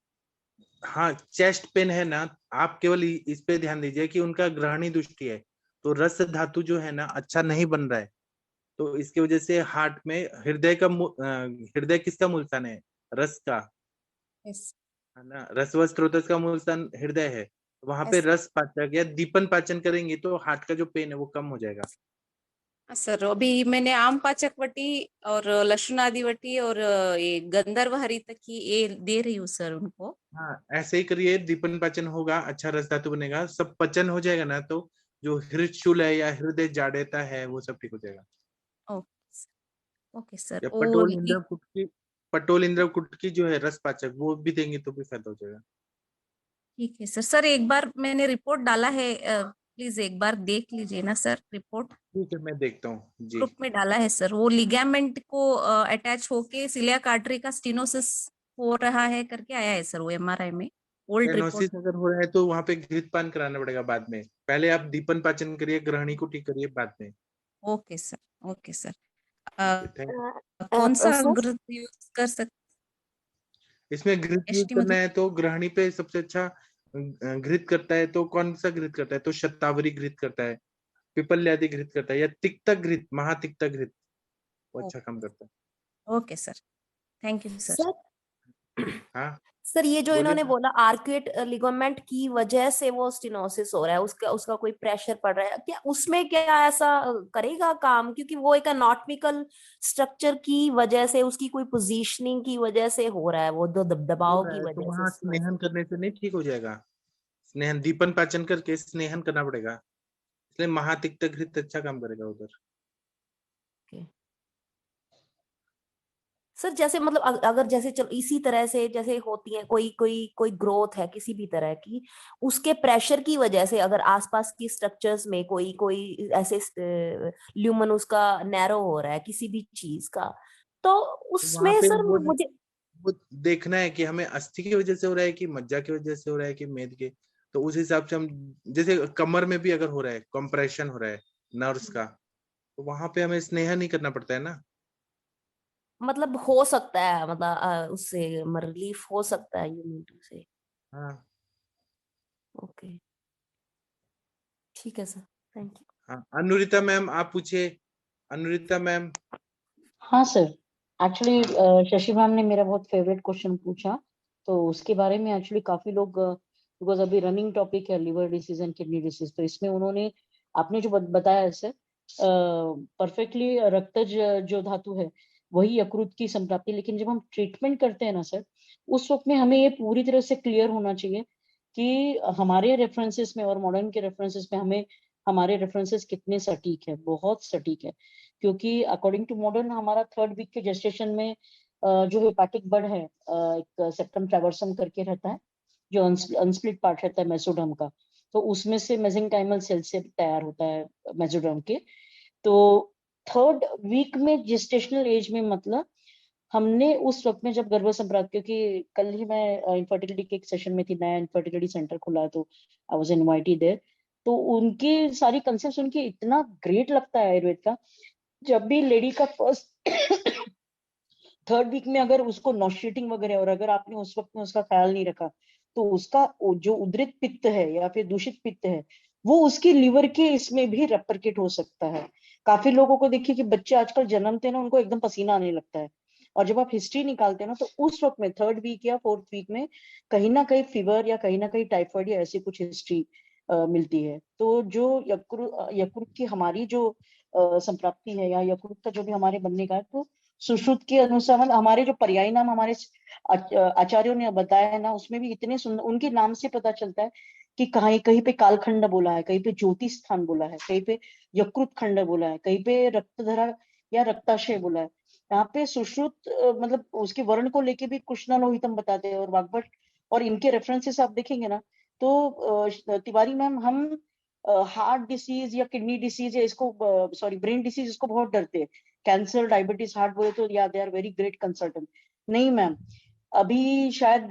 हाँ चेस्ट पेन है ना, आप केवल इस पे ध्यान दीजिए कि उनका ग्रहणी दृष्टि है, तो रस धातु जो है ना अच्छा नहीं बन रहा है। तो इसकी वजह से हार्ट में हृदय किसका मूल स्थान है? रस का, यस है ना। रसव स्रोत का मूल स्थान हृदय है। वहां पे यस रस पाचक या दीपन पाचन करेंगे तो हार्ट का जो पेन है वो कम हो जाएगा। सर। अभी मैंने आम पाचक वटी और लहसुन आदि वटी और ये गंधर्व हरित की ये दे रही हूँ सर उनको। हाँ ऐसे ही करिए, दीपन पाचन होगा, अच्छा रस धातु बनेगा, सब पचन हो जाएगा ना, तो जो हृदशूल है या हृदय जाडेता है वो सब ठीक हो जाएगा। Okay sir. या वो पटोल इंद्र कुटकी जो है रस पाचक, वो भी देंगे तो भी फायदा हो जाएगा। ठीक है सर। सर एक बार मैंने रिपोर्ट डाला है, प्लीज एक बार देख लीजिए ना सर रिपोर्ट। ठीक है मैं देखता हूँ जी। ग्रुप में डाला है सर। वो लिगामेंट को अटैच होके सिलियाक आर्टरी का स्टेनोसिस हो रहा है करके आया है सर वो MRI में। Old stenosis report. अगर हो रहा है तो वहां पे घृतपान कराना पड़ेगा बाद में। पहले आप दीपन पाचन करिए, ग्रहणी को ठीक करिए बाद में। Okay sir, okay sir. Okay, thank you. कौन सा सर घृत यूज कर सकते? इसमें घृत यूज एसटी करना मतलब है तो ग्रहणी पे सबसे अच्छा घृत करता है तो कौन सा घृत करता है? तो शतावरी घृत करता है, पिपल्यादि घृत करता है, या तिक्ता घृत, महातिक्ता घृत, वो अच्छा काम करता है। Okay sir, thank you sir. Sir हाँ सर ये जो बोलिए इन्होंने ना। बोला आर्कुएट लिगामेंट की वजह से वो स्टेनोसिस हो रहा है, उसका उसका कोई प्रेशर पड़ रहा है क्या, उसमें क्या ऐसा करेगा काम? क्योंकि वो एक एनाटॉमिकल स्ट्रक्चर की वजह से, उसकी कोई पोजीशनिंग की वजह से हो रहा है, वो दो हो दबाव रहा की है तो वजह से वहां स्नेहन करने से नहीं ठीक हो जाएगा? स्नेहन, दीपन पाचन करके स्नेहन करना पड़ेगा, इसलिए महातिक्त घृत अच्छा काम करेगा उधर। सर जैसे मतलब अगर जैसे चलो इसी तरह से जैसे होती है कोई कोई कोई ग्रोथ है किसी भी तरह की, उसके प्रेशर की वजह से अगर आसपास की स्ट्रक्चर्स में कोई कोई ऐसे ल्यूमन उसका नैरो हो रहा है किसी भी चीज का, तो वहां उसमें पे सर मुझे वो देखना है कि हमें अस्थि की वजह से हो रहा है कि मज्जा की वजह से हो रहा है कि मेद के, तो उस हिसाब से हम, जैसे कमर में भी अगर हो रहा है, कंप्रेशन हो रहा है नर्व्स का, तो वहां पे हमें स्नेह नहीं करना पड़ता है ना। मतलब हो सकता है मतलब उससे रिलीफ हो सकता है यूनिट से। हाँ ओके ठीक है सर, थैंक यू। हाँ, अनुरिता मैम आप पूछिए। अनुरिता मैम। हाँ सर, एक्चुअली हाँ शशि मैम ने मेरा बहुत फेवरेट क्वेश्चन पूछा, तो उसके बारे में एक्चुअली काफी लोग, बिकॉज अभी रनिंग टॉपिक है liver disease and kidney disease, तो इसमें उन्होंने आपने जो बताया है सर परफेक्टली, रक्तज जो धातु है वही यकृत की संप्राप्ति, लेकिन जब हम ट्रीटमेंट करते हैं ना सर, उस वक्त में हमें ये पूरी तरह से क्लियर होना चाहिए कि हमारे रेफरेंसेस में और मॉडर्न के रेफरेंसेस में हमें हमारे रेफरेंसेस कितने सटीक है, बहुत सटीक है। क्योंकि अकॉर्डिंग टू मॉडर्न हमारा 3rd वीक के जेस्टेशन में जो हेपाटिक बड है, एक सेप्टम ट्रैवर्सम करके रहता है, जो अनस्प्लिट पार्ट रहता है मेसोडर्म का, तो उसमें से मेसेंकाइमल सेल से तैयार होता है मेसोडर्म के। तो 3rd वीक में जेस्टेशनल एज में मतलब हमने उस वक्त में जब गर्भ संप्राप्ति, क्योंकि कल ही मैं इनफर्टिलिटी के एक सेशन में थी, नया इनफर्टिलिटी सेंटर खुला है तो आई वाज इनवाइटेड देयर, तो उनकी सारी कंसेप्ट सुन के इतना ग्रेट लगता है आयुर्वेद का। जब भी लेडी का फर्स्ट 3rd वीक में अगर उसको नॉस्टिटिंग वगैरह, और अगर आपने उस वक्त में उसका ख्याल नहीं रखा, तो उसका जो उद्रित पित्त है या फिर दूषित पित्त है वो उसकी लिवर के इसमें भी रेपरकेट हो सकता है। काफी लोगों को देखिए कि बच्चे आजकल जन्मते हैं ना, उनको एकदम पसीना आने लगता है, और जब आप हिस्ट्री निकालते हैं ना, तो उस वक्त में 3rd वीक या 4th वीक में कहीं ना कहीं फीवर या कहीं ना कहीं टाइफाइड या ऐसी कुछ हिस्ट्री मिलती है। तो जो यकृत की हमारी जो संप्राप्ति है या यकृत का जो भी हमारे बनने का है, तो सुश्रुत के अनुसार हमारे जो पर्यायी नाम हमारे आचार्यों ने बताया है ना, उसमें भी इतने सुंदर उनके नाम से पता चलता है कि कहीं कहीं पे कालखंड बोला है, कहीं पे ज्योति स्थान बोला है, कहीं पे यकृत खंड बोला है, कहीं पे रक्तधरा या रक्ताशय बोला है। यहाँ पे सुश्रुत मतलब उसके वर्ण को लेके भी कृष्णा लोहितम बताते हैं, और वाग्भट और इनके रेफरेंसेस आप देखेंगे ना, तो तिवारी मैम हम हार्ट डिसीज या किडनी डिसीज या इसको सॉरी ब्रेन डिसीज इसको बहुत डरते हैं, कैंसर डायबिटीज हार्ट बोले तो या they are very great consultant. नहीं मैम, अभी शायद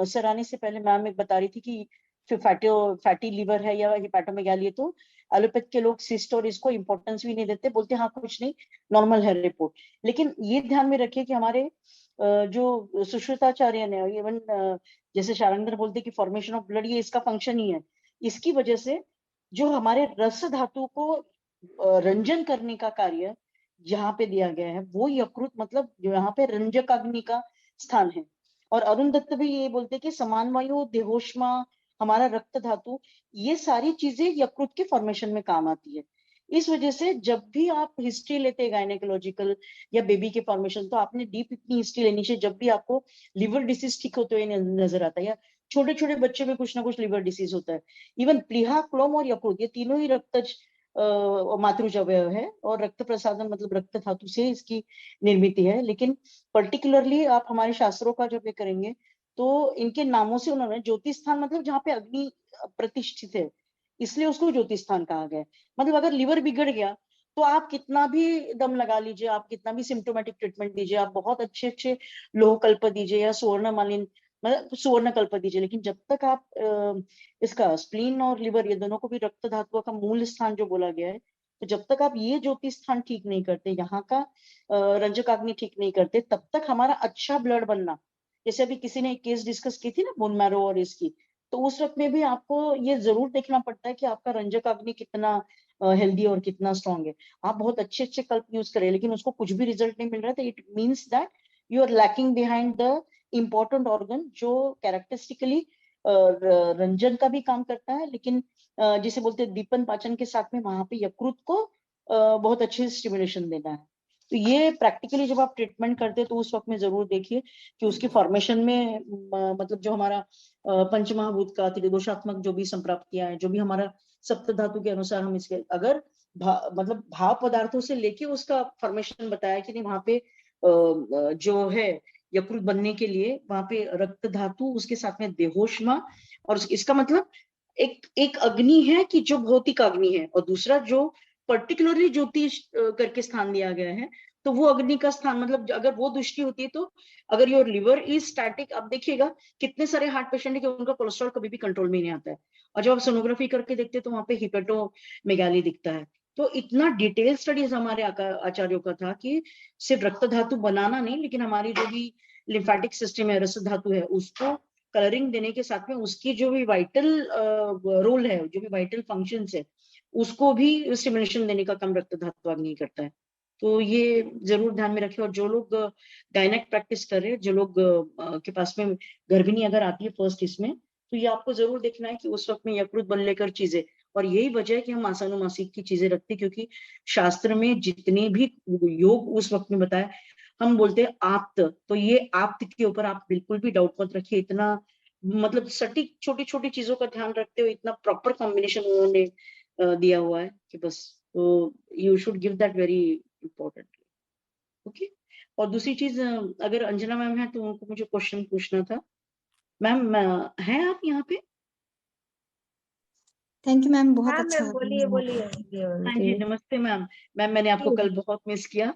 सर आने से पहले मैम एक बता रही थी कि फैटी लीवर है या हिपैटोमेगाली है, तो एलोपैथ के लोग सिस्ट और इसको इंपॉर्टेंस भी नहीं देते, बोलते हाँ कुछ नहीं, नॉर्मल है रिपोर्ट। लेकिन ये ध्यान में रखिए कि हमारे जो सुश्रुताचार्य ने इवन जैसे शारंगर बोलते कि फॉर्मेशन ऑफ ब्लड ये इसका फंक्शन ही है, इसकी वजह से जो हमारे रस धातु को रंजन करने का कार्य यहाँ पे दिया गया है, वो यकृत मतलब जो यहाँ पे रंजकाग्नि का स्थान है। और अरुण दत्त भी ये बोलते कि समान वायु, देहोष्मा, हमारा रक्त धातु, ये सारी चीजें यकृत के फॉर्मेशन में काम आती है। इस वजह से जब भी आप हिस्ट्री लेते हैं गायनेकोलॉजिकल या बेबी के फॉर्मेशन, तो आपने डीप इतनी हिस्ट्री लेनी चाहिए। जब भी आपको लिवर डिसीज ठीक होते हुए नजर आता है, या छोटे छोटे बच्चे में कुछ ना कुछ लिवर डिसीज होता है, इवन प्लीहा, क्लोम और यकृत ये तीनों ही रक्तज मातृज अवयव है, और रक्त प्रसादन मतलब रक्त धातु से इसकी निर्मित है। लेकिन पर्टिकुलरली आप हमारे शास्त्रों का जब ये करेंगे, तो इनके नामों से उन्होंने ज्योति स्थान मतलब जहाँ पे अग्नि प्रतिष्ठित है, इसलिए उसको ज्योति स्थान कहा गया है। मतलब अगर लिवर बिगड़ गया तो आप कितना भी दम लगा लीजिए, आप कितना भी सिम्टोमेटिक ट्रीटमेंट दीजिए, आप बहुत अच्छे अच्छे लोह कल्प दीजिए या स्वर्ण मालिन मतलब सुवर्ण कल्प दीजिए, लेकिन जब तक आप इसका स्प्लीन और लिवर ये दोनों को भी रक्त धातुओं का मूल स्थान जो बोला गया है, तो जब तक आप ये ज्योति स्थान ठीक नहीं करते, यहाँ का रंजकाग्नि ठीक नहीं करते, तब तक हमारा अच्छा ब्लड बनना, जैसे अभी किसी ने एक केस डिस्कस की थी ना बोन मैरो और इसकी, तो उस वक्त में भी आपको ये जरूर देखना पड़ता है कि आपका रंजकाग्नि कितना हेल्दी और कितना स्ट्रांग है। आप बहुत अच्छे अच्छे कल्प यूज करें, लेकिन उसको कुछ भी रिजल्ट नहीं मिल रहा है, तो it means that you are lacking behind the important organ जो कैरेक्टरिस्टिकली रंजन का भी काम करता है, लेकिन जिसे बोलते हैं दीपन पाचन के साथ में वहां पे यकृत को बहुत अच्छे स्टिमुलेशन देना है। तो ये प्रैक्टिकली जब आप ट्रीटमेंट करते हैं तो उस वक्त में जरूर देखिए कि उसकी फॉर्मेशन में मतलब जो हमारा पंचमहाभूत का त्रिदोषात्मक जो भी संप्राप्तियां हैं, जो भी हमारा सप्त धातु के अनुसार हम इसके अगर मतलब भाव पदार्थों से लेके उसका फॉर्मेशन बताया कि नहीं, वहां पे जो है यकृत बनने के लिए वहां पे रक्त धातु, उसके साथ में देहोष्मा, और इसका मतलब एक अग्नि है कि जो भौतिक अग्नि है, और दूसरा जो पर्टिकुलरली ज्योतिष करके स्थान दिया गया है, तो वो अग्नि का स्थान, मतलब अगर वो दृष्टि होती है तो अगर योर लिवर इज स्टैटिक, आप देखिएगा कितने सारे हार्ट पेशेंट है कि उनका कोलेस्ट्रॉल कभी भी कंट्रोल में नहीं आता है, और जब आप सोनोग्राफी करके देखते हैं तो वहां पे हिपेटोमेगाली दिखता है। तो इतना डिटेल स्टडीज हमारे आचार्यों का था कि सिर्फ रक्त धातु बनाना नहीं, लेकिन हमारी जो भी लिम्फेटिक सिस्टम है, रस धातु है, उसको कलरिंग देने के साथ में उसकी जो भी वाइटल रोल है, जो भी वाइटल फंक्शंस है, उसको भी स्टिमुलेशन देने का काम रक्त धातु अग्नि करता है। तो ये जरूर ध्यान में रखें। और जो लोग गायनेक प्रैक्टिस कर रहे हैं, जो लोग के पास में गर्भिणी अगर आती है फर्स्ट इसमें, तो ये आपको जरूर देखना है कि उस वक्त में यकृत बन लेकर चीजें, और यही वजह है कि हम आसानुमासिक की चीजें रखते हैं, क्योंकि शास्त्र में जितने भी योग उस वक्त में बताया, हम बोलते हैं आप्त, तो ये आप्त के ऊपर आप बिल्कुल भी डाउट मत रखिए। इतना मतलब सटीक छोटी छोटी चीजों का ध्यान रखते हुए इतना प्रॉपर कॉम्बिनेशन उन्होंने दिया हुआ है कि बस, तो you should give that very important. Okay. और दूसरी चीज, अगर अंजना मैम है तो उनको मुझे क्वेश्चन पूछना था। मैम है आप यहाँ पे? थैंक यू मैम, बहुत हाँ अच्छा मैम, बोलिए बोलिए। हाँ जी, नमस्ते मैम। मैंने आपको कल बहुत मिस किया।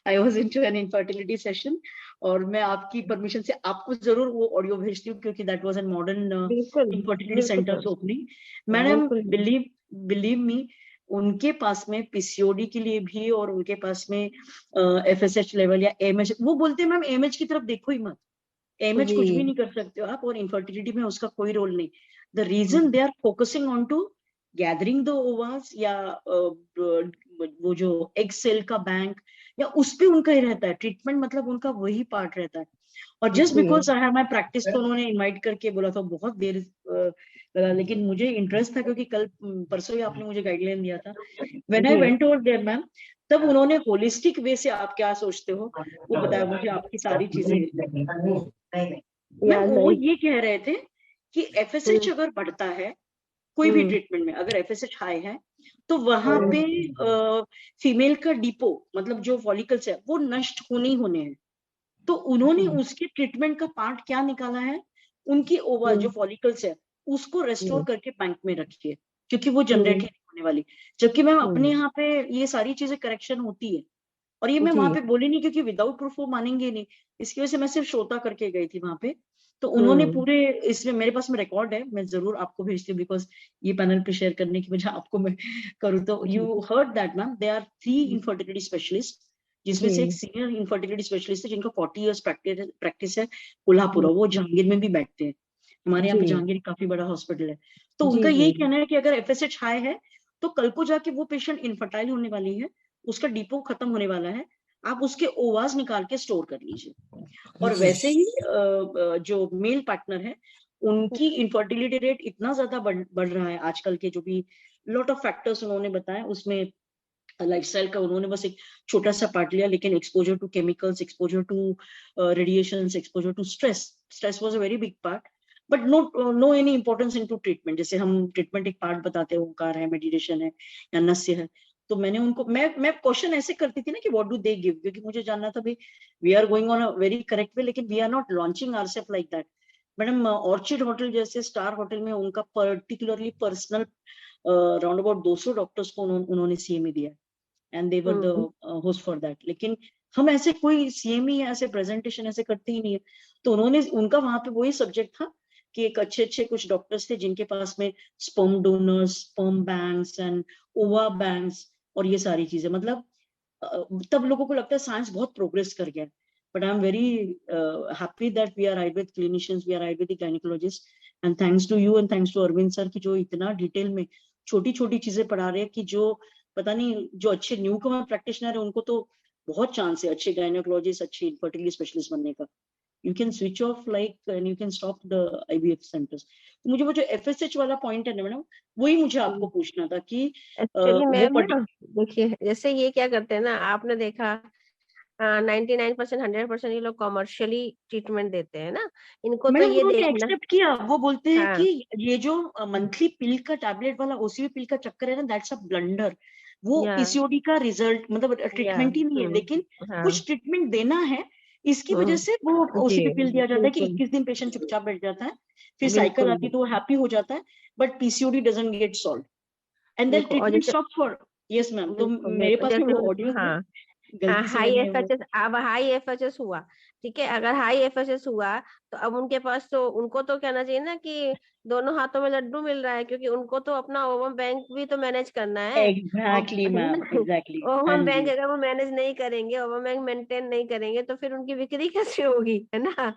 I was into an infertility session, और मैं आपकी परमिशन से आपको जरूर वो ऑडियो भेजती हूँ, क्योंकि that was an modern infertility centre opening. Madam believe me, उनके पास में पीसीओडी के लिए भी, और उनके पास में FSH लेवल या AMH, वो बोलते हैं मैम AMH की तरफ देखो ही मत, AMH कुछ भी नहीं कर सकते हो आप, और इनफर्टिलिटी में उसका कोई रोल नहीं। The reason they are focusing on to gathering the ova, या वो जो एग सेल का बैंक, या उस पे उनका ही रहता है ट्रीटमेंट, मतलब उनका वही पार्ट रहता है। और just because I have my practice, तो उन्होंने इनवाइट करके बोला था, बहुत देर लगा, लेकिन मुझे इंटरेस्ट था, क्योंकि कल परसों ही आपने मुझे गाइडलाइन दिया था। When I went over there ma'am, तब उन्होंने होलिस्टिक वे से आप क्या सोचते हो वो बताया मुझे, आपकी सारी चीजें। मैम वो ये कह रहे थे कि FSH अगर बढ़ता है कोई भी ट्रीटमेंट में, अगर FSH हाई है, तो वहां पे फीमेल का डिपो, मतलब जो फॉलिकल्स है, वो नष्ट होने ही होने हैं। तो उन्होंने उसके ट्रीटमेंट का पार्ट क्या निकाला है, उनकी ओवल जो फॉलिकल्स है उसको रेस्टोर करके बैंक में रखिए, क्योंकि वो जनरेट ही नहीं होने वाली। जबकि मैम अपने यहाँ पे ये सारी चीजें करेक्शन होती है, और ये मैं वहां पे बोली नहीं, क्योंकि विदाउट प्रूफ वो मानेंगे नहीं, इसकी वजह से मैं सिर्फ श्रोता करके गई थी वहां पे। तो उन्होंने पूरे, इसमें मेरे पास में रिकॉर्ड है, मैं जरूर आपको भेजती हूँ, बिकॉज ये पैनल पे शेयर करने की वजह आपको मैं करूँ। तो you heard that ma'am, they are 3 infertility specialist, जिसमें से एक सीनियर इनफर्टिलिटी स्पेशलिस्ट है जिनका 40 इयर्स प्रैक्टिस है, कोल्हापुर, वो जहांगीर में भी बैठते हैं। हमारे यहाँ पे जहांगीर काफी बड़ा हॉस्पिटल है। तो उनका यही कहना है कि अगर FSH हाई है तो कल को जाके वो पेशेंट इनफर्टाइल होने वाली है, उसका डिपो खत्म होने वाला है, आप उसके ओवास निकाल के स्टोर कर लीजिए। और वैसे ही जो मेल पार्टनर है उनकी इनफर्टिलिटी रेट इतना ज्यादा बढ़ रहा है आजकल के, जो भी लॉट ऑफ फैक्टर्स उन्होंने बताए, उसमें लाइफस्टाइल का उन्होंने बस एक छोटा सा पार्ट लिया, लेकिन exposure to chemicals, exposure to radiation, exposure to stress was a very big part, but no any importance into treatment. जैसे हम ट्रीटमेंट एक पार्ट बताते हैं, ओंकार है, मेडिटेशन है, या नस्य है। तो मैंने उनको, मैं क्वेश्चन ऐसे करती थी ना कि व्हाट डू दे गिव, क्योंकि मुझे जानना था भाई we are going on a very correct way, लेकिन we are not launching ourselves like that. Madam Orchid hotel जैसे स्टार होटल में उनका particularly personal round about 200 doctors को उन्होंने CME दिया, and they were the host for that. लेकिन हम ऐसे कोई सीएमई ऐसे प्रेजेंटेशन ऐसे करते ही नहीं है। तो उन्होंने उनका वहां पे वही सब्जेक्ट था कि एक अच्छे कुछ डॉक्टर्स थे जिनके पास में sperm donors, sperm banks and ओवा बैंक्स और ये सारी चीजें, मतलब तब लोगों को लगता है साइंस बहुत प्रोग्रेस कर गया। But I am very happy that we are Ayurveda clinicians, we are Ayurvedic gynaecologist, and thanks to you and thanks to Arvind sir की जो इतना डिटेल में छोटी छोटी चीजें पढ़ा रहे हैं कि जो पता नहीं जो अच्छे न्यू कमर प्रैक्टिशनर है उनको तो बहुत चांस है अच्छे गायनिकोलॉजिस्ट, अच्छे इनफर्टिलिटी स्पेशलिस्ट बनने का। You can switch off like and you can stop the IVF centers. तो मुझे वो जो FSH वाला पॉइंट है ना मैडम, वही मुझे आपको पूछना था कि एक्चुअली मैम वो ना देखिए, जैसे ये क्या करते हैं ना, आपने देखा 99% 100% ये लोग कॉमर्शियली ट्रीटमेंट देते हैं ना, इनको तो मैडम ये उन्होंने देखना। एक्सेप्ट किया, वो बोलते हैं हाँ, कि ये जो मंथली पिल का टैबलेट वाला ओसीवी पिल का चक्कर है ना, दैट्स अ ब्लंडर। वो या पीसीओडी का रिजल्ट मतलब या ट्रीटमेंट ही नहीं है, लेकिन हाँ कुछ ट्रीटमेंट देना है, इसकी वजह से वो जी ओसीवी पिल दिया जाता है कि बिल्कुल 21 दिन पेशेंट चुपचाप बैठ जाता है, फिर साइकिल बिल्कुल आती है तो वो हैप्पी हो जाता है, but PCOD doesn't get solve and then बिल्कुल। और ट्रीटमेंट जैसे स्टॉप फॉर। यस मैम, तो बिल्कुल मेरे बिल्कुल पास में जैसे वो ऑडियो है, हाँ गलती से हाई मैंने वो एफएचएस, अब हाई एफएचएस हुआ, ठीक है, अगर हाई एफएचएस हुआ तो अब उनके पास तो उनको तो कहना चाहिए ना कि दोनों हाथों में लड्डू मिल रहा है, क्योंकि उनको तो अपना ओवम बैंक भी तो मैनेज करना है। Exactly ma'am, exactly. हाँ ओवम बैंक जी, अगर वो मैनेज नहीं करेंगे, ओवम बैंक मेंटेन नहीं करेंगे, तो फिर उनकी बिक्री कैसे होगी, है ना।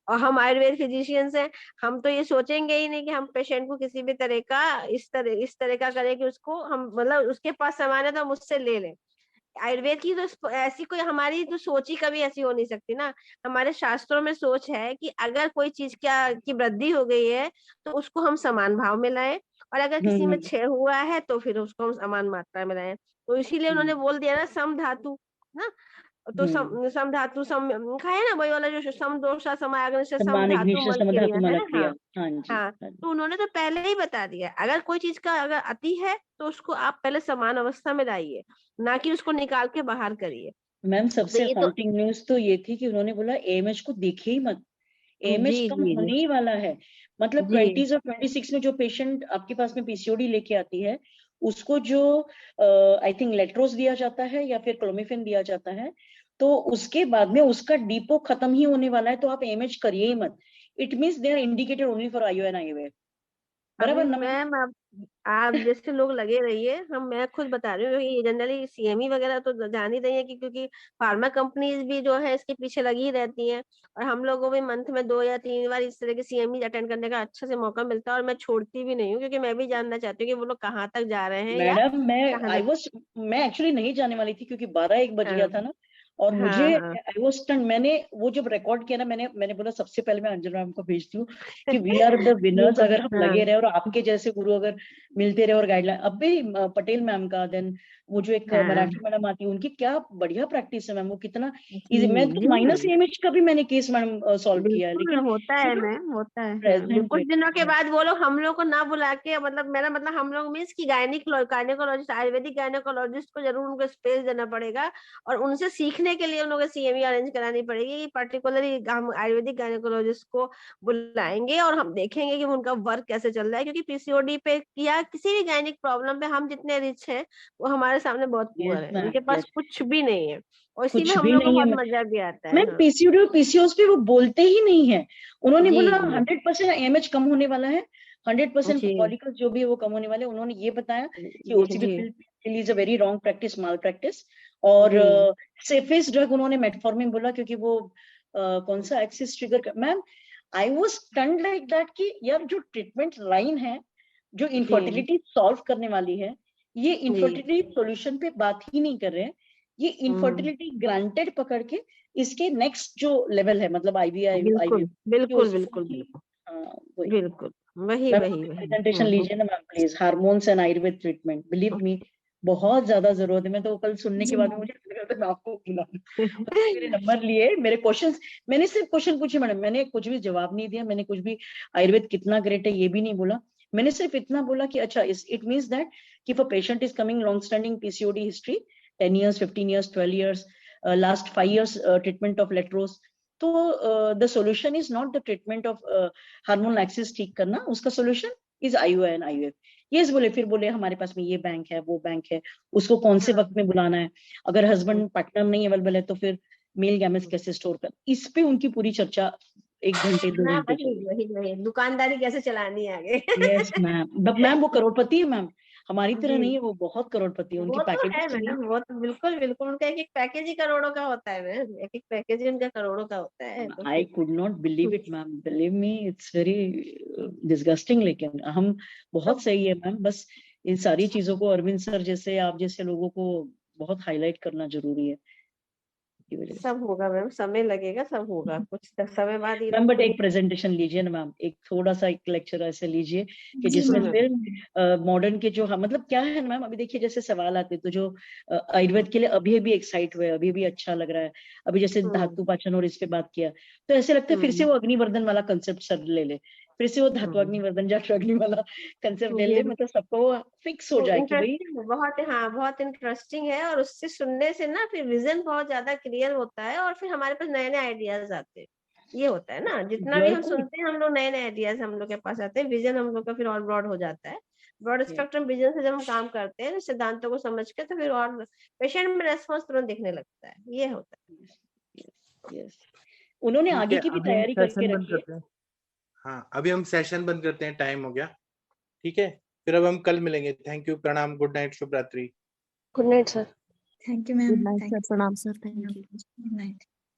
और हम आयुर्वेद फिजिशियंस हैं, हम तो ये सोचेंगे ही नहीं कि हम पेशेंट को किसी भी तरह का इस तरह का करें कि उसको हम मतलब उसके पास सामान है तो हम उससे ले लें। आयुर्वेद की तो ऐसी कोई हमारी तो सोच ही कभी ऐसी हो नहीं सकती ना। हमारे शास्त्रों में सोच है कि अगर कोई चीज की वृद्धि हो गई है तो उसको हम समान भाव में लाएं, और अगर किसी में क्षय हुआ है तो फिर उसको हम समान मात्रा में लाएं। तो इसीलिए उन्होंने बोल दिया ना सम धातु ना। तो सम धातु सम खाया ना, वही वाला जो सम दोषा समाग्न से सम सम्मान धातु इग्निशन मल समाधातु क्रिया है मल ना। क्रिया। हाँ हाँ जी, हाँ, हाँ जी। तो उन्होंने तो पहले ही बता दिया, अगर कोई चीज का अगर अति है तो उसको आप पहले समान अवस्था में लाइए, ना कि उसको निकाल के बाहर करिए। मैम तो सबसे ये तो हॉन्टिंग न्यूज तो ये थी कि उन्होंने बोला एएमएच को देखिए ही मत, एएमएच जी कम जी होने ही वाला है। मतलब जी 20s और 26 में जो पेशेंट आपके पास में पीसीओडी लेके आती है, उसको जो आई थिंक लेट्रोस दिया जाता है या फिर क्लोमिफेन दिया जाता है, तो उसके बाद में उसका डीपो खत्म ही होने वाला है, तो आप एएमएच करिए ही मत। It means they are indicated only for IO and IV, अभी बराबर ना मैम? मैम आप जैसे लोग लगे रहिए, मैं खुद बता रही हूँ, क्योंकि ये जनरली सीएमई वगैरह तो जान ही रही है कि क्योंकि फार्मा कंपनीज भी जो है इसके पीछे लगी ही रहती हैं, और हम लोगों को भी मंथ में 2 या 3 बार इस तरह के सीएमई अटेंड करने का अच्छे से मौका मिलता है, और मैं छोड़ती भी नहीं हूँ, क्योंकि मैं भी जानना चाहती हूँ कि वो लोग कहाँ तक जा रहे हैं या मैडम कहाँ तक। मैं एक्चुअली नहीं जाने वाली थी क्योंकि 12-1 बज हाँ गया था ना, और मुझे हाँ हाँ आई वाज स्टन। मैंने वो जब रिकॉर्ड किया ना, मैंने बोला सबसे पहले मैं अंजन मैम को भेजती हूँ कि वी आर द विनर्स, बिल्कुल अगर हम हाँ लगे रहे और आपके जैसे गुरु अगर मिलते रहे और गाइडलाइन। अब भी पटेल मैम का, देन वो जो एक हाँ मराठी मैडम आती है, उनकी क्या बढ़िया प्रैक्टिस है मैम, वो कितना जी इजी। मैं तो माइनस जी इमेज का भी मैंने केस मैडम सॉल्व किया है, बिल्कुल लेकिन होता यू है नो मैम, होता है हाँ। जो प्रेजेंट कुछ दिनों के है। बाद वो लोग हम लोग को ना बुला के, मतलब मेरा मतलब हम लोग मीन्स की गायनेकोलॉजिस्ट आयुर्वेदिक गायनेकोलॉजिस्ट को जरूर उनको स्पेस देना पड़ेगा, और उनसे सीखने के लिए उन लोगों को सीएमई अरेंज करानी पड़ेगी कि पर्टिकुलरली हम आयुर्वेदिक गायनेकोलॉजिस्ट को बुलाएंगे और हम देखेंगे कि उनका वर्क कैसे चल रहा है, क्योंकि पीसीओडी पे या किसी भी गायनिक प्रॉब्लम पे हम जितने रिच हैं वो हमारे सामने बहुत पुअर यस है, मैम, उनके पास यस। कुछ भी नहीं है, और इसी में कुछ हम भी लोग को नहीं बहुत है मजा भी आता है। मैम, हाँ पीसीओडी और पीसीओएस पे वो बोलते ही नहीं है। उन्होंने जी बोला जी 100% एमएच कम होने वाला है, 100% जी फॉलिकल्स जो भी है वो कम होने वाले हैं। उन्होंने ये बताया कि जी ओसीबी जी pill is a very wrong practice, malpractice. और जी सेफेस्ट ड्रग उन्होंने मेटफॉर्मिन बोला, क्योंकि वो कौन सा axis trigger. Ma'am I was stunned like that कि यार जो ट्रीटमेंट लाइन है जो जी इनफर्टिलिटी सॉल्व करने वाली है, ये जी इनफर्टिलिटी सॉल्यूशन पे बात ही नहीं कर रहे हैं, ये हम्म इनफर्टिलिटी ग्रांटेड पकड़ के इसके नेक्स्ट जो लेवल है, मतलब आईवीआई बिल्कुल आईवीएफ बिल्कुल बिल्कुल उसकी। बिल्कुल वही बिल्कुल वही मैम वही अपनी वही प्रेजेंटेशन लीजिए ना ma'am please, hormones and Ayurveda treatment, believe me बहुत ज्यादा जरूरत है। मैं तो कल सुनने के बाद में मुझे लगा था मैं आपको बुला लूं। आपने मेरे नंबर लिए, मेरे क्वेश्चंस, मैंने सिर्फ क्वेश्चन पूछे मैडम, मैंने कुछ भी जवाब नहीं दिया, मैंने कुछ भी आयुर्वेद कितना ग्रेट है ये भी नहीं बोला। मैंने सिर्फ इतना बोला कि अच्छा इट मीन्स दैट कि if a patient is coming long standing PCOD history 10 years 15 years 12 years last 5 years treatment of लेट्रोस, तो the solution is not the treatment of hormone axis ठीक करना, उसका solution is IUI and IVF। Yes बोले, फिर बोले हमारे पास में ये बैंक है, वो बैंक है, उसको कौन से वक्त में बुलाना है, अगर हस्बैंड पार्टनर नहीं अवेलेबल है तो फिर मेल गैमेट्स कैसे स्टोर कर, इस पे उनकी पूरी चर्चा 1 घंटे 2 हाँ, घंटे चली। वही दुकानदारी कैसे चलानी है आगे। यस मैम, बट मैम वो करोड़पति है मैम, हमारी तरह जी नहीं है, वो बहुत करोड़पति है, उनकी वो तो है पैकेज मैडम, वो तो बिल्कुल बिल्कुल उनका एक एक पैकेज ही करोड़ों का होता है मैम, एक एक पैकेज ही उनका करोड़ों का होता है। तो I could not believe it ma'am, believe me it's very disgusting, लेकिन हम बहुत सही है मैम, बस इन सारी चीजों को अरविंद सर जैसे, आप जैसे लोगों को बहुत हाईलाइट करना जरूरी है की वजह से। सब होगा मैम, समय लगेगा, सब होगा, कुछ समय बाद ये मैम लोग बट खुद एक प्रेजेंटेशन लीजिए ना मैम, एक थोड़ा सा एक लेक्चर ऐसे लीजिए कि जी जिसमें मैम। फिर मॉडर्न के जो मतलब क्या है ना मैम, अभी देखिए जैसे सवाल आते हैं, तो जो आयुर्वेद के लिए अभी भी एक्साइट हुए, अभी भी अच्छा लग रहा है, अभी जैसे धातु पाचन और इस पे बात किया, तो ऐसे लगता है फिर से वो अग्निवर्धन वाला कंसेप्ट सर ले ले, फिर से वो धातु अग्निवर्धन जाटु वाला कंसेप्ट ले ले, मतलब सबको फिक्स हो जाए कि भाई इंटरेस्टिंग बहुत, हाँ बहुत इंटरेस्टिंग है, और उससे सुनने से ना फिर विजन बहुत ज्यादा क्लियर होता है, और फिर हमारे पास नए नए आइडियाज आते हैं। ये होता है ना, जितना भी हम सुनते हैं हम लोग नए नए आइडियाज हम लोग के पास आते हैं, विजन हम लोग का फिर और ब्रॉड हो जाता है। ब्रॉड स्पेक्ट्रम विजन से जब हम काम करते हैं सिद्धांतों को समझ के, तो फिर और पेशेंट में रेस्पॉन्स तुरंत दिखने लगता है, ये होता है। यस, उन्होंने ठीक आगे है, की भी अभी हम तैयारी सेशन करके बंद रखी है। करते हैं। हाँ, अभी हम सेशन बंद करते हैं, टाइम हो गया। ठीक है, फिर अब हम कल मिलेंगे। थैंक यू, प्रणाम, गुड नाइट, शुभ रात्रि। Good night sir. Thank you ma'am, good night thank sir, प्रणाम sir, thank you. You, good night.